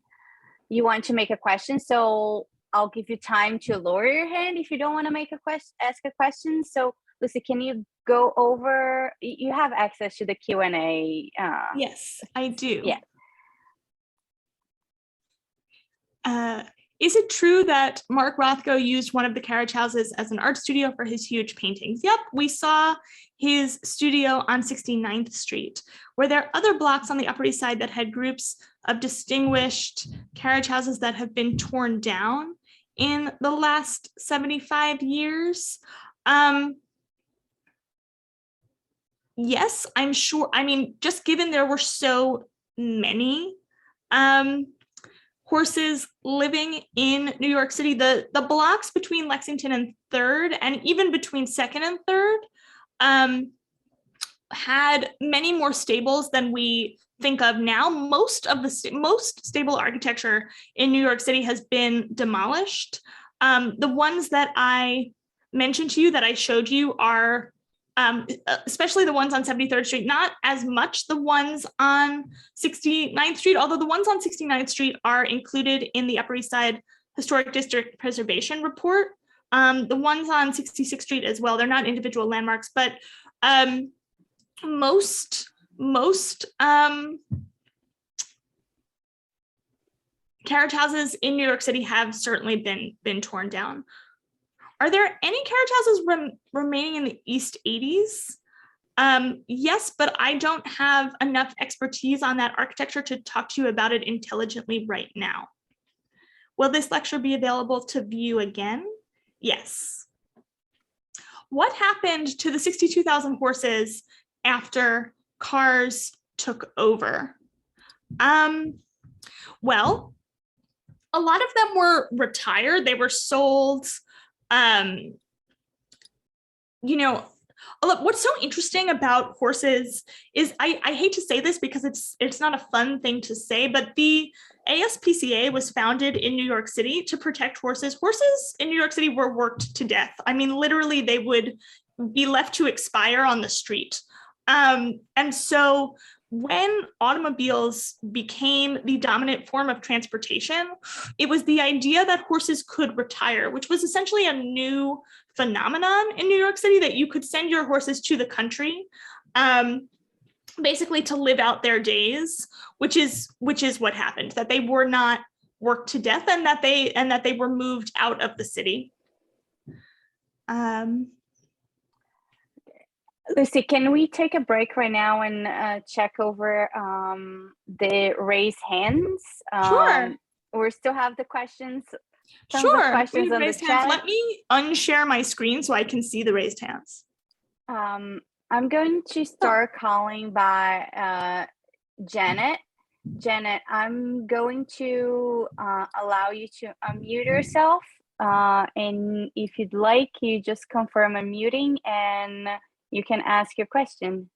you want to make a question. So I'll give you time to lower your hand if you don't want to make ask a question. So Lucie, can you go over, you have access to the Q&A. Yes, I do. Yeah. Is it true that Mark Rothko used one of the carriage houses as an art studio for his huge paintings? Yep, we saw his studio on 69th Street. Were there other blocks on the Upper East Side that had groups of distinguished carriage houses that have been torn down in the last 75 years? Yes, I'm sure. I mean, just given there were so many horses living in New York City, the blocks between Lexington and 3rd, and even between 2nd and 3rd, had many more stables than we think of now. Most stable architecture in New York City has been demolished. The ones that I mentioned to you that I showed you are, especially the ones on 73rd Street, not as much the ones on 69th Street, although the ones on 69th Street are included in the Upper East Side Historic District Preservation Report. The ones on 66th Street as well, they're not individual landmarks, but most carriage houses in New York City have certainly been torn down. Are there any carriage houses remaining in the East 80s? Yes, but I don't have enough expertise on that architecture to talk to you about it intelligently right now. Will this lecture be available to view again? Yes. What happened to the 62,000 horses after cars took over? Well, a lot of them were retired. They were sold. What's so interesting about horses is I hate to say this because it's not a fun thing to say, but the ASPCA was founded in New York City to protect horses. Horses in New York City were worked to death. I mean, literally, they would be left to expire on the street. And so when automobiles became the dominant form of transportation, it was the idea that horses could retire, which was essentially a new phenomenon in New York City, that you could send your horses to the country, basically to live out their days, which is what happened, that they were not worked to death and that they were moved out of the city. Lucie, can we take a break right now and check over the raised hands? Sure. We still have the questions. Sure. Questions on the chat. Let me unshare my screen so I can see the raised hands. I'm going to start calling by Janet. Janet, I'm going to allow you to unmute yourself. And if you'd like, you just confirm unmuting and you can ask your question.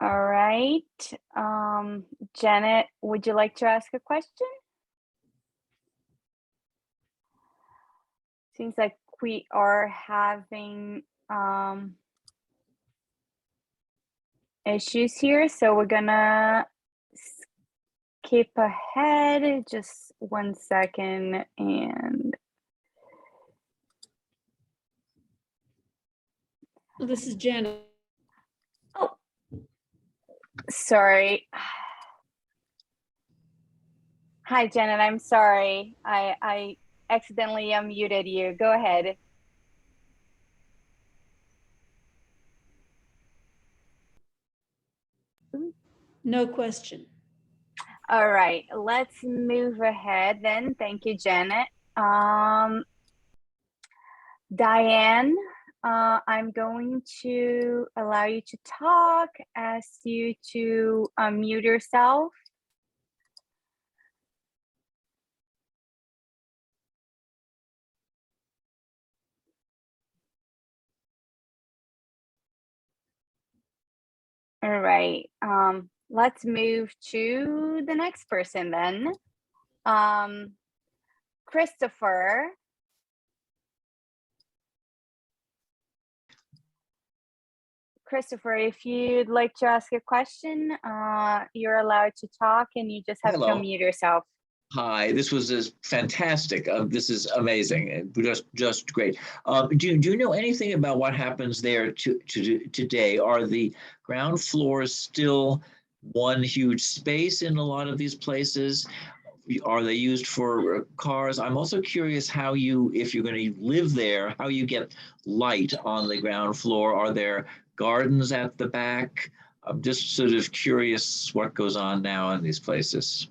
All right. Janet, would you like to ask a question? Seems like we are having issues here, so we're gonna skip ahead just 1 second and this is Janet. Oh, sorry. Hi, Janet. I'm sorry. I accidentally unmuted you. Go ahead. No question. All right, let's move ahead then. Thank you, Janet. Diane, I'm going to allow you to talk, ask you to unmute yourself. All right, let's move to the next person then. Christopher. Christopher, if you'd like to ask a question, you're allowed to talk and you just have to unmute yourself. Hi, this was fantastic. This is amazing. Just great. Do you know anything about what happens there today? Are the ground floors still one huge space in a lot of these places? Are they used for cars? I'm also curious how you, if you're going to live there, how you get light on the ground floor. Are there gardens at the back? I'm just sort of curious what goes on now in these places.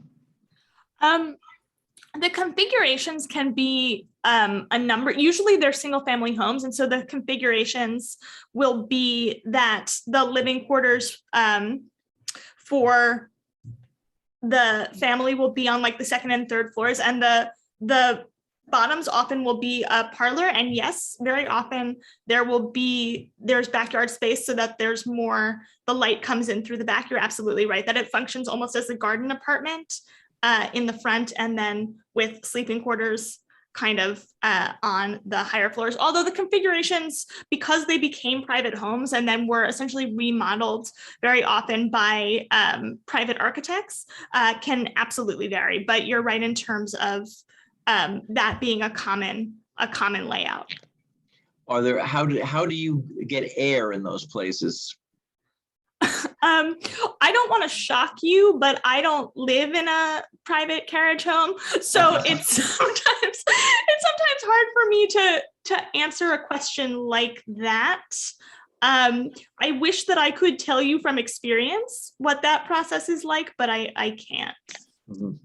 The configurations can be a number. Usually they're single family homes. And so the configurations will be that the living quarters for the family will be on like the second and third floors, and the bottoms often will be a parlor, and yes, very often there's backyard space so that there's more, the light comes in through the back. You're absolutely right that it functions almost as a garden apartment in the front, and then with sleeping quarters kind of on the higher floors. Although the configurations, because they became private homes and then were essentially remodeled very often by private architects, can absolutely vary. But you're right in terms of that being a common layout. Are there, how do you get air in those places? I don't want to shock you, but I don't live in a private carriage home, so it's sometimes hard for me to answer a question like that. I wish that I could tell you from experience what that process is like, but I can't. Mm-hmm.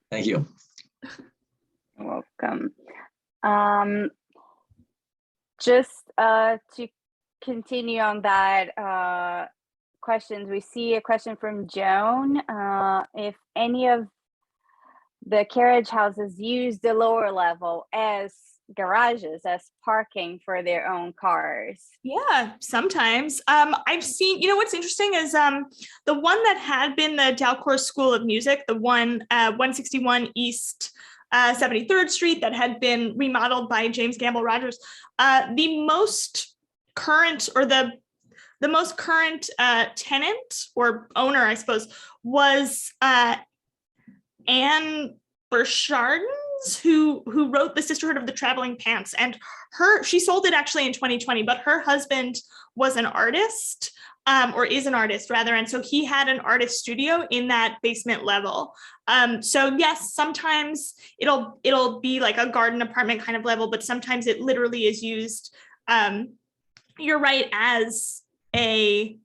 Thank you. You're welcome. Just to continue on that questions, we see a question from Joan. If any of the carriage houses use the lower level as garages, as parking for their own cars? Yeah, sometimes. I've seen, what's interesting is the one that had been the Dalcour School of Music, the one 161 East 73rd Street that had been remodeled by James Gamble Rogers. The most current, or the most current tenant or owner, I suppose, was Anne Burchardens, who wrote The Sisterhood of the Traveling Pants. And she sold it actually in 2020, but her husband was an artist, or is an artist rather. And so he had an artist studio in that basement level. So yes, sometimes it'll be like a garden apartment kind of level, but sometimes it literally is used, you're right, as a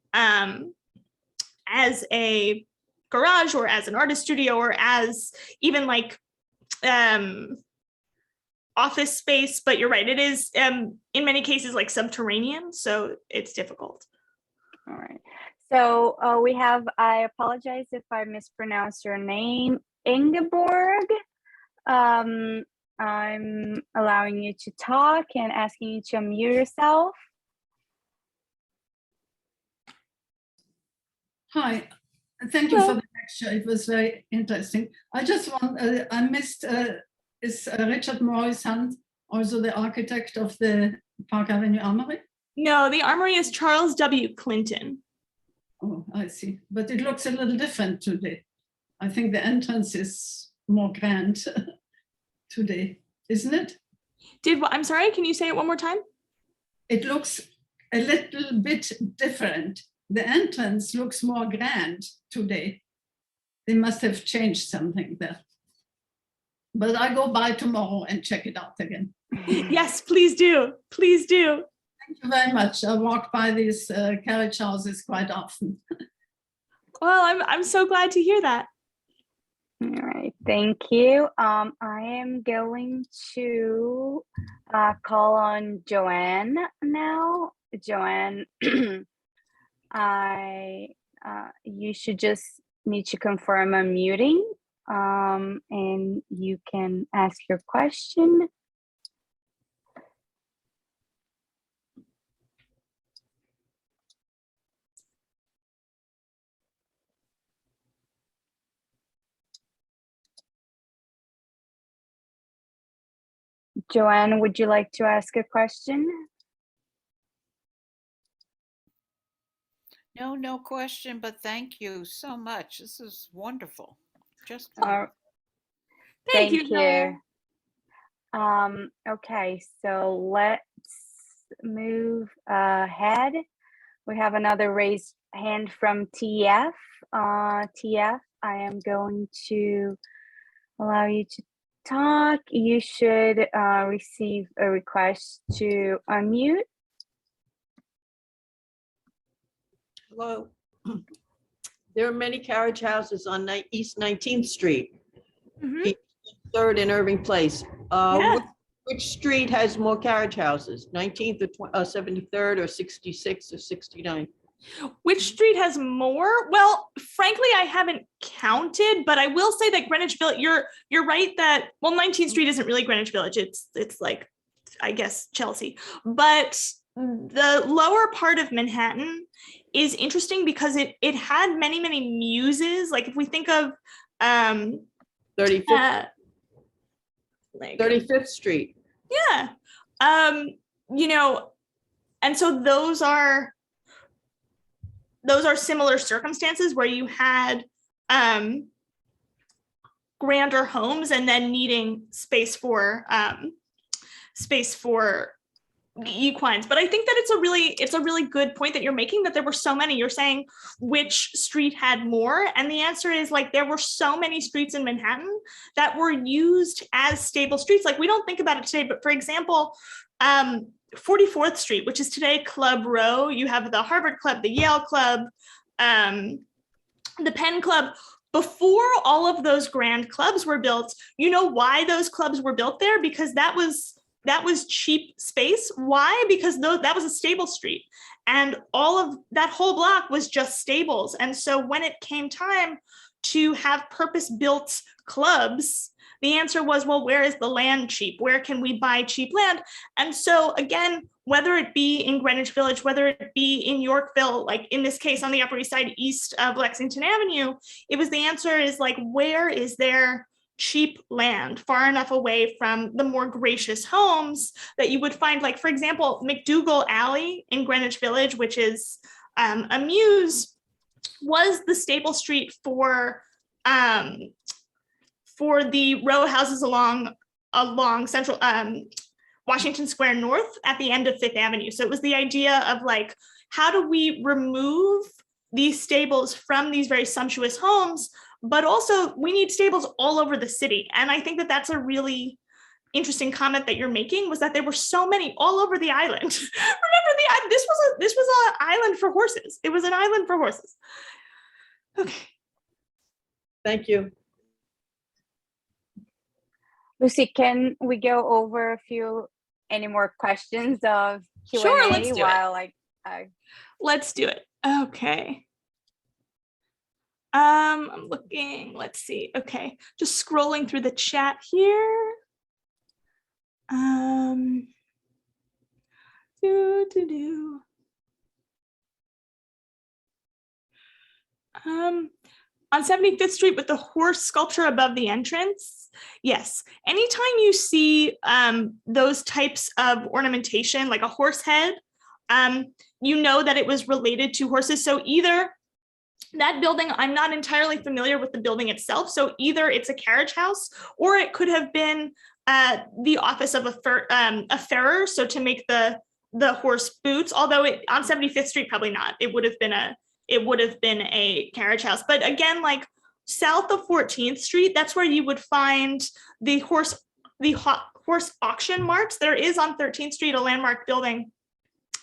garage, or as an artist studio, or as even like office space. But you're right, it is in many cases like subterranean, so it's difficult. All right. So we have, I apologize if I mispronounced your name, Ingeborg. I'm allowing you to talk and asking you to unmute yourself. Hi, thank you for the lecture. It was very interesting. I just want, I missed, is Richard Morris Hunt also the architect of the Park Avenue Armory? No, the Armory is Charles W. Clinton. Oh, I see. But it looks a little different today. I think the entrance is more grand today, isn't it? I'm sorry, can you say it one more time? It looks a little bit different. The entrance looks more grand today. They must have changed something there. But I go by tomorrow and check it out again. Yes, please do. Please do. Thank you very much. I walk by these carriage houses quite often. Well, I'm so glad to hear that. All right, thank you. I am going to call on Joanne now. Joanne, you should just need to confirm unmuting, and you can ask your question. Joanne, would you like to ask a question? No question, but thank you so much. This is wonderful. Just Thank you. Okay, so let's move ahead. We have another raised hand from TF. TF, I am going to allow you to talk. You should receive a request to unmute. Hello. There are many carriage houses on East 19th Street, 3rd and Irving Place. Yeah. Which street has more carriage houses, 19th or 73rd or 66 or 69? Which street has more? Well, frankly, I haven't counted, but I will say that Greenwich Village, you're right that, well, 19th Street isn't really Greenwich Village. It's like, I guess, Chelsea. But the lower part of Manhattan is interesting because it had many, many muses. Like if we think of 35th, 35th Street. Yeah. And so those are similar circumstances where you had grander homes and then needing space for equines. But I think that it's a really good point that you're making, that there were so many. You're saying which street had more, and the answer is like there were so many streets in Manhattan that were used as stable streets. Like we don't think about it today, but for example, 44th Street, which is today Club Row, you have the Harvard Club, the Yale Club, the Penn Club. Before all of those grand clubs were built, you know why those clubs were built there? Because that was cheap space. Why? Because that was a stable street, and all of that whole block was just stables. And so when it came time to have purpose-built clubs, the answer was, well, where is the land cheap? Where can we buy cheap land? And so again, whether it be in Greenwich Village, whether it be in Yorkville, like in this case on the Upper East Side, east of Lexington Avenue, the answer is like, where is there cheap land far enough away from the more gracious homes that you would find, like, for example, McDougal Alley in Greenwich Village, which is a muse, was the stable street for the row houses along central Washington Square North at the end of Fifth Avenue. So it was the idea of like, how do we remove these stables from these very sumptuous homes, but also we need stables all over the city. And I think that that's a really interesting comment that you're making, was that there were so many all over the island. Remember the island? This was an island for horses. It was an island for horses. Okay. Thank you. Lucy, can we go over any more questions of Q&A? Sure, let's do while it. Let's do it. Okay. I'm looking, let's see. Okay, just scrolling through the chat here. On 75th Street with the horse sculpture above the entrance. Yes, anytime you see those types of ornamentation, like a horse head, you know that it was related to horses. So either that building, I'm not entirely familiar with the building itself, so either it's a carriage house or it could have been the office of a farrier, so to make the horse boots, although on 75th Street, probably not. It would have been a carriage house. But again, like south of 14th Street, that's where you would find the horse auction marts. There is on 13th Street a landmark building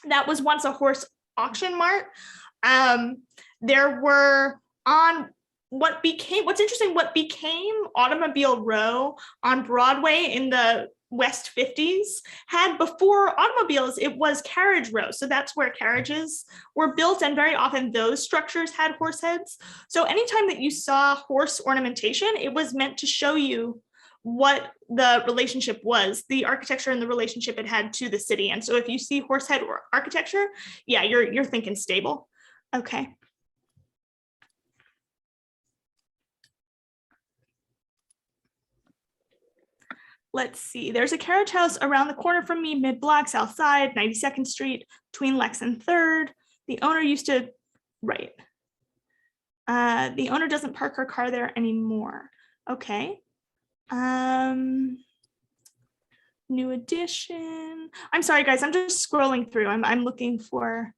that was once a horse auction mart. There were on what became Automobile Row on Broadway in the West 50s, had, before automobiles, it was Carriage Row. So that's where carriages were built, and very often those structures had horse heads. So anytime that you saw horse ornamentation, it was meant to show you what the relationship was, the architecture and the relationship it had to the city. And so if you see horse head architecture, yeah, you're thinking stable. Okay. Let's see, there's a carriage house around the corner from me, mid-block, south side, 92nd Street, between Lex and 3rd. The owner used to, right. The owner doesn't park her car there anymore. Okay. New addition. I'm sorry, guys, I'm just scrolling through. I'm looking for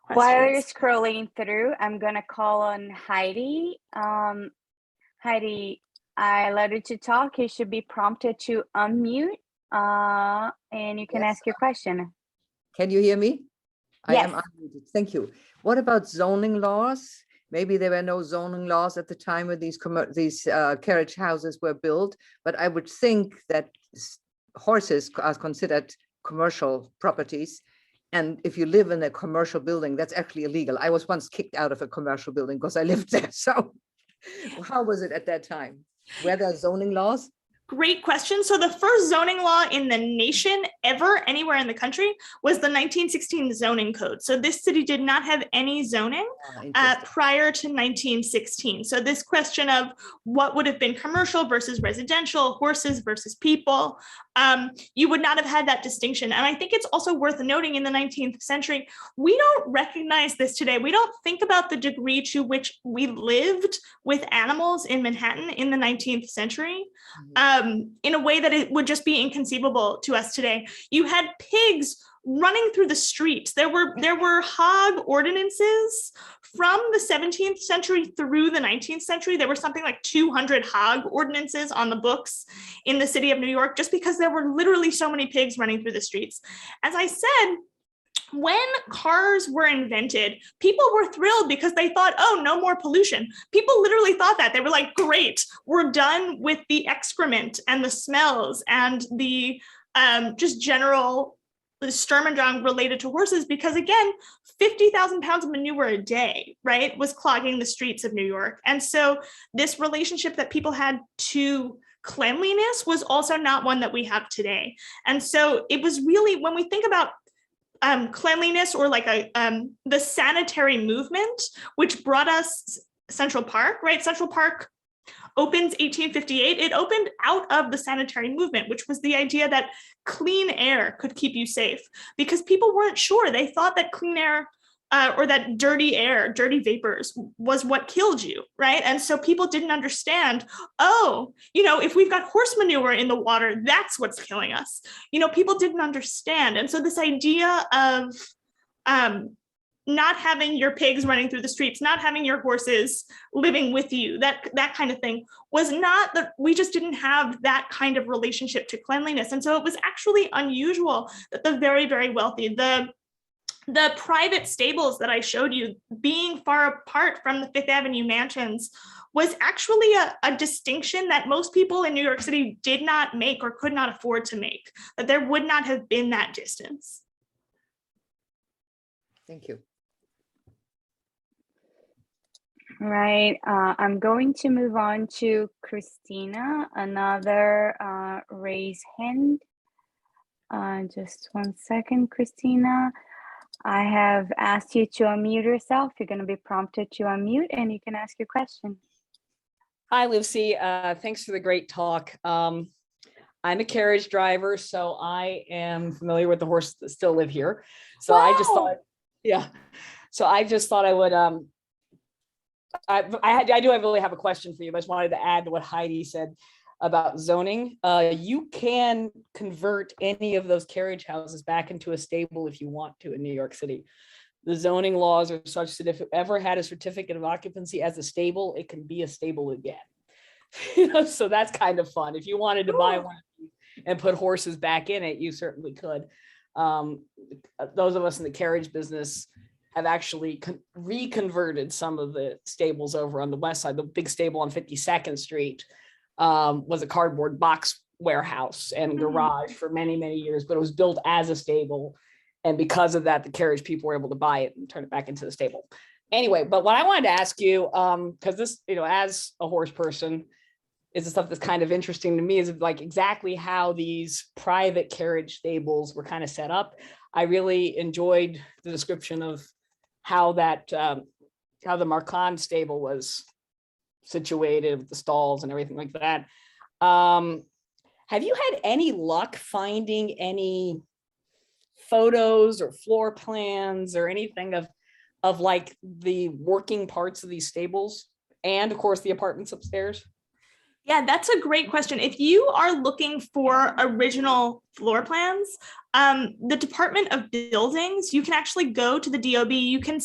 questions. While you're scrolling through, I'm gonna call on Heidi. Heidi, I allowed you to talk. You should be prompted to unmute, and you can ask your question. Can you hear me? Yes. I am unmuted. Thank you. What about zoning laws? Maybe there were no zoning laws at the time when these carriage houses were built, but I would think that horses are considered commercial properties, And if you live in a commercial building, that's actually illegal. I was once kicked out of a commercial building because I lived there. So how was it at that time? Were there zoning laws? Great question. So the first zoning law in the nation ever, anywhere in the country, was the 1916 zoning code. So this city did not have any zoning prior to 1916. So this question of what would have been commercial versus residential, horses versus people, you would not have had that distinction. And I think it's also worth noting in the 19th century, we don't recognize this today. We don't think about the degree to which we lived with animals in Manhattan in the 19th century. In a way that it would just be inconceivable to us today. You had pigs running through the streets. There were hog ordinances from the 17th century through the 19th century. There were something like 200 hog ordinances on the books in the city of New York, just because there were literally so many pigs running through the streets. As I said, when cars were invented, people were thrilled because they thought, oh, no more pollution. People literally thought that. They were like, great, we're done with the excrement and the smells and the just general Sturm und Drang related to horses, because again, 50,000 pounds of manure a day, right, was clogging the streets of New York. And so this relationship that people had to cleanliness was also not one that we have today. And so it was really, when we think about cleanliness, or like the sanitary movement, which brought us Central Park, right? Central Park opens 1858. It opened out of the sanitary movement, which was the idea that clean air could keep you safe, because people weren't sure. They thought that clean air or that dirty air, dirty vapors was what killed you, right? And so people didn't understand, oh, if we've got horse manure in the water, that's what's killing us. People didn't understand. And so this idea of not having your pigs running through the streets, not having your horses living with you, that kind of thing, was not that we just didn't have that kind of relationship to cleanliness. And so it was actually unusual that the very, very wealthy, the private stables that I showed you being far apart from the Fifth Avenue mansions was actually a distinction that most people in New York City did not make or could not afford to make, that there would not have been that distance. Thank you. Right. I'm going to move on to Christina, another raise hand. Just 1 second, Christina. I have asked you to unmute yourself. You're going to be prompted to unmute and you can ask your question. Hi, Lucie. Thanks for the great talk. I'm a carriage driver, so I am familiar with the horses that still live here. So wow. I just thought I would, I do really have a question for you, but I just wanted to add to what Heidi said about zoning. You can convert any of those carriage houses back into a stable if you want to in New York City. The zoning laws are such that if it ever had a certificate of occupancy as a stable, it can be a stable again. So that's kind of fun. If you wanted to buy one and put horses back in it, you certainly could. Those of us in the carriage business have actually reconverted some of the stables over on the west side. The big stable on 52nd Street was a cardboard box warehouse and garage for many, many years, but it was built as a stable. And because of that, the carriage people were able to buy it and turn it back into the stable. Anyway, but what I wanted to ask you, because this, as a horse person, is the stuff that's kind of interesting to me, is like exactly how these private carriage stables were kind of set up. I really enjoyed the description of how that, how the Marcon stable was situated with the stalls and everything like that. Have you had any luck finding any photos or floor plans or anything of like the working parts of these stables and of course the apartments upstairs? Yeah, that's a great question. If you are looking for original floor plans, the Department of Buildings, you can actually go to the DOB. You can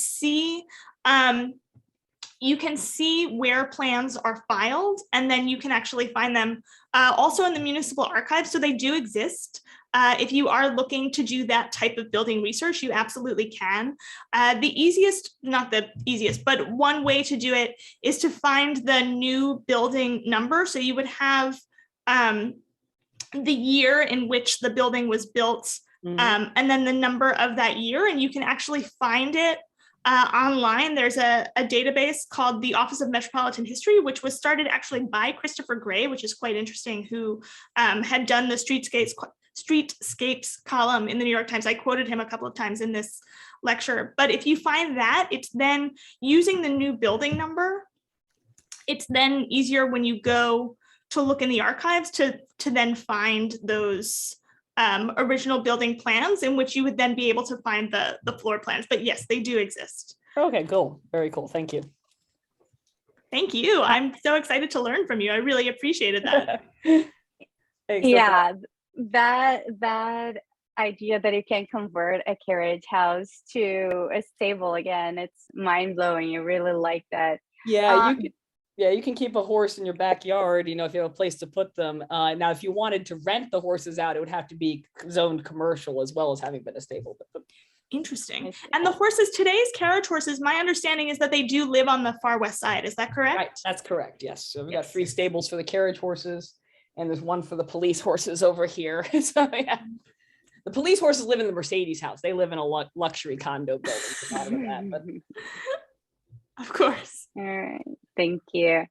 see where plans are filed, and then you can actually find them also in the municipal archives. So they do exist. If you are looking to do that type of building research, you absolutely can. The easiest, not the easiest, but one way to do it is to find the new building number. So you would have the year in which the building was built and then the number of that year, and you can actually find it online. There's a database called the Office of Metropolitan History, which was started actually by Christopher Gray, which is quite interesting, who had done the Streetscapes column in the New York Times. I quoted him a couple of times in this lecture. But if you find that, it's then using the new building number, it's then easier when you go to look in the archives to then find those original building plans, in which you would then be able to find the floor plans. But yes, they do exist. Okay, cool. Very cool. Thank you. Thank you. I'm so excited to learn from you. I really appreciated that. Yeah, that idea that you can convert a carriage house to a stable again, it's mind-blowing. You really like that. Yeah, you can keep a horse in your backyard, if you have a place to put them. Now, if you wanted to rent the horses out, it would have to be zoned commercial as well as having been a stable. Interesting. And the horses, today's carriage horses, my understanding is that they do live on the far west side. Is that correct? Right, that's correct, yes. So we've got 3 stables for the carriage horses, and there's 1 for the police horses over here. So yeah. The police horses live in the Mercedes house. They live in a luxury condo building. Of course. All right, thank you.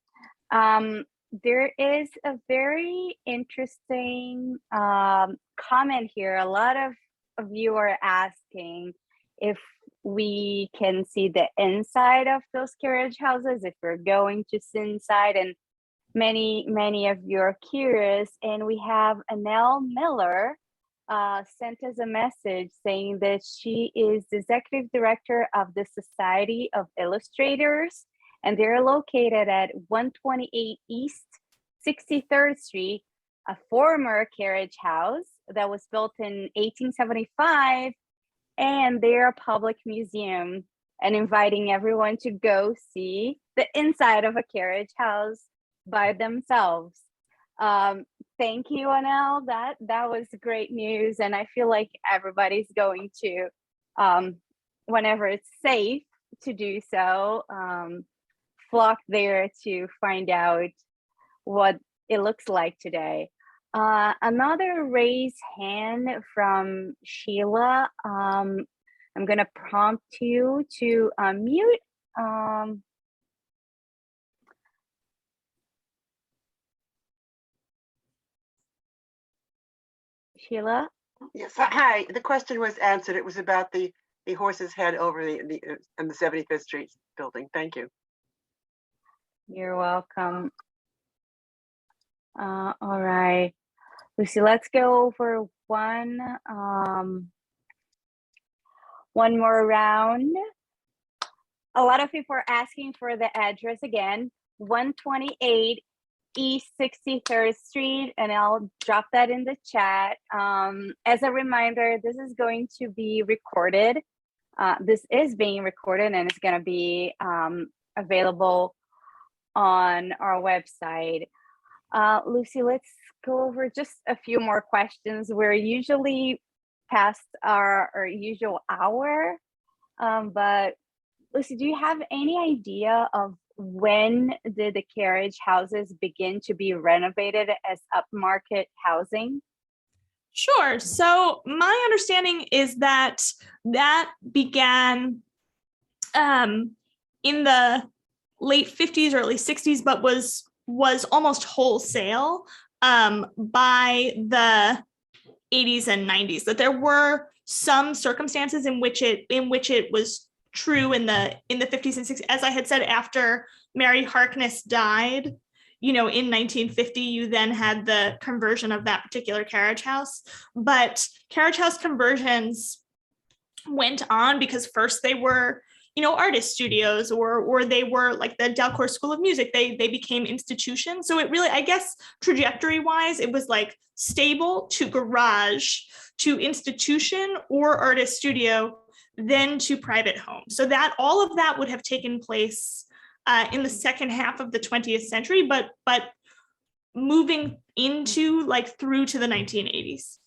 There is a very interesting comment here. A lot of you are asking if we can see the inside of those carriage houses, if we're going to see inside, and many of you are curious. And we have Annelle Miller sent us a message saying that she is the executive director of the Society of Illustrators, and they're located at 128 East 63rd Street, a former carriage house that was built in 1875, and they're a public museum, and inviting everyone to go see the inside of a carriage house by themselves. Thank you, Annelle. That was great news, and I feel like everybody's going to, whenever it's safe to do so, flock there to find out what it looks like today. Another raised hand from Sheila. I'm gonna prompt you to unmute. Sheila? Yes, hi. The question was answered. It was about the horse's head over the 75th Street building. Thank you. You're welcome. All right, Lucie, let's go over one more round. A lot of people are asking for the address again, 128 East 63rd Street, and I'll drop that in the chat. As a reminder, this is going to be recorded. This is being recorded, and it's going to be available on our website. Lucie, let's go over just a few more questions. We're usually past our usual hour, but Lucie, do you have any idea of when did the carriage houses begin to be renovated as upmarket housing? Sure. So my understanding is that began in the late 50s, early 60s, but was almost wholesale by the 80s and 90s. That there were some circumstances in which it was true in the 50s and 60s. As I had said, after Mary Harkness died, in 1950, you then had the conversion of that particular carriage house. But carriage house conversions went on because first they were, artist studios, or they were like the Dalcourt School of Music. They became institutions. So it really, I guess, trajectory wise, it was like stable to garage to institution or artist studio, then to private home. So that all of that would have taken place in the second half of the 20th century, but moving into through to the 1980s.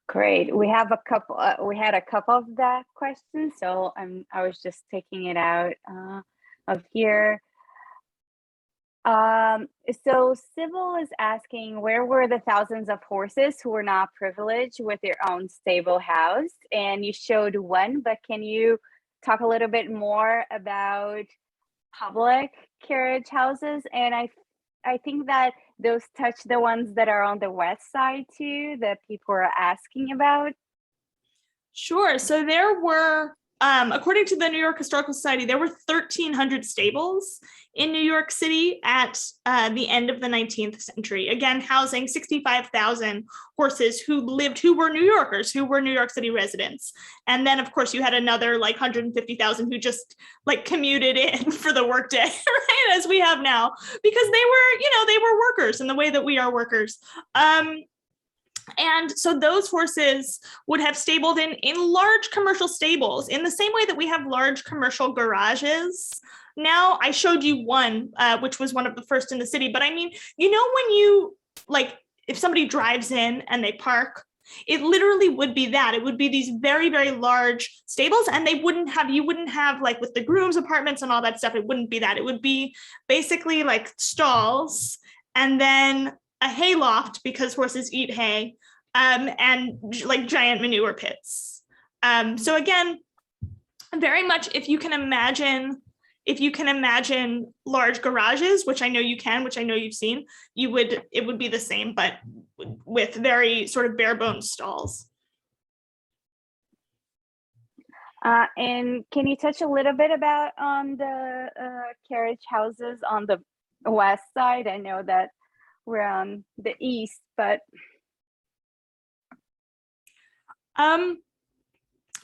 Great. We have a couple. We had a couple of that questions, so I was just taking it out of here. So Sybil is asking, where were the thousands of horses who were not privileged with their own stable house? And you showed one, but can you talk a little bit more about public carriage houses? And I think that those touch the ones that are on the west side too, that people are asking about. Sure. So there were, according to the New York Historical Society, there were 1,300 stables in New York City at the end of the 19th century, again, housing 65,000 horses who were New Yorkers, who were New York City residents. And then, of course, you had another like 150,000 who just like commuted in for the workday, right, as we have now, because they were workers in the way that we are workers. And so those horses would have stabled in large commercial stables in the same way that we have large commercial garages. Now, I showed you one, which was one of the first in the city, but I mean, you know, when you, like, if somebody drives in and they park, it literally would be that. It would be these very, very large stables, and you wouldn't have like with the grooms' apartments and all that stuff, it wouldn't be that. It would be basically like stalls and then a hay loft because horses eat hay, and like giant manure pits. So again, very much if you can imagine large garages, which I know you can, which I know you've seen, it would be the same, but with very sort of bare bones stalls. And can you touch a little bit about the carriage houses on the west side? I know that we're on the east, but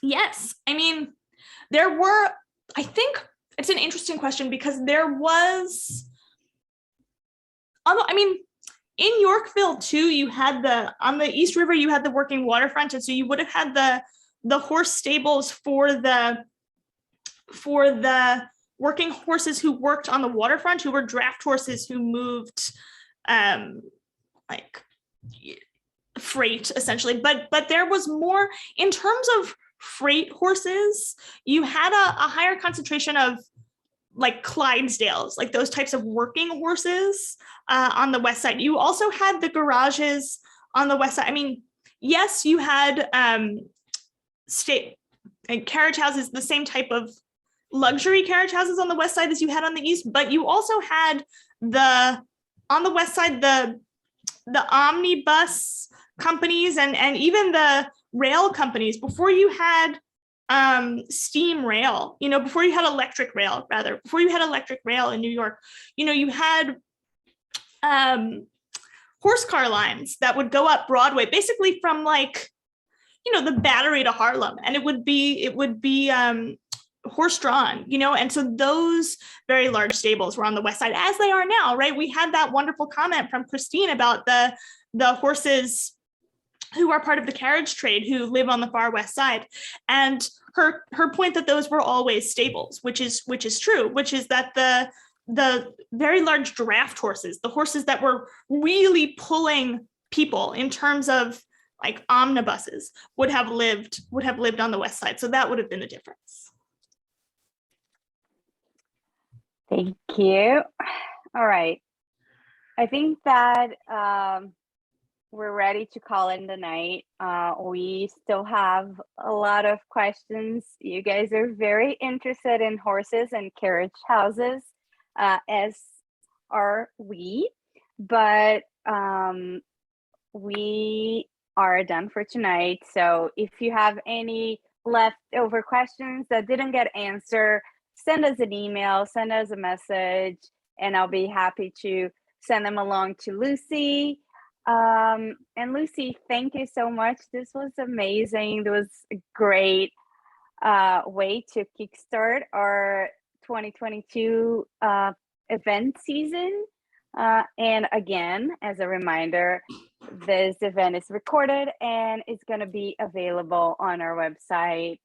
yes, I mean, there were, I think it's an interesting question because there was, although, I mean, in Yorkville too, you had on the East River, you had the working waterfront. And so you would have had the horse stables for the working horses who worked on the waterfront, who were draft horses who moved like freight essentially, but there was more in terms of freight horses. You had a higher concentration of like Clydesdales, like those types of working horses on the west side. You also had the garages on the west side. I mean, yes, you had state and carriage houses, the same type of luxury carriage houses on the west side as you had on the east, but you also had on the west side, the omnibus companies and even the rail companies. Before you had steam rail, before you had electric rail in New York, you had horse car lines that would go up Broadway, basically from like, the Battery to Harlem, and it would be horse drawn, and so those very large stables were on the west side, as they are now, right? We had that wonderful comment from Christine about the horses who are part of the carriage trade who live on the far west side, and her point that those were always stables, which is true, which is that the very large draft horses, the horses that were really pulling people in terms of like omnibuses, would have lived on the west side. So that would have been the difference. Thank you. All right. I think that we're ready to call in the night. We still have a lot of questions. You guys are very interested in horses and carriage houses, as are we. But we are done for tonight. So if you have any leftover questions that didn't get answered, send us an email, send us a message, and I'll be happy to send them along to Lucie. And Lucie, thank you so much. This was amazing. It was a great way to kickstart our 2022 event season. And again, as a reminder, this event is recorded and it's going to be available on our website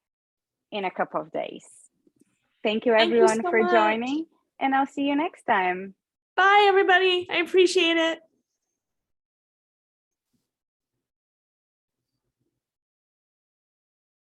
in a couple of days. Thank you everyone for joining, and I'll see you next time. Bye, everybody. I appreciate it.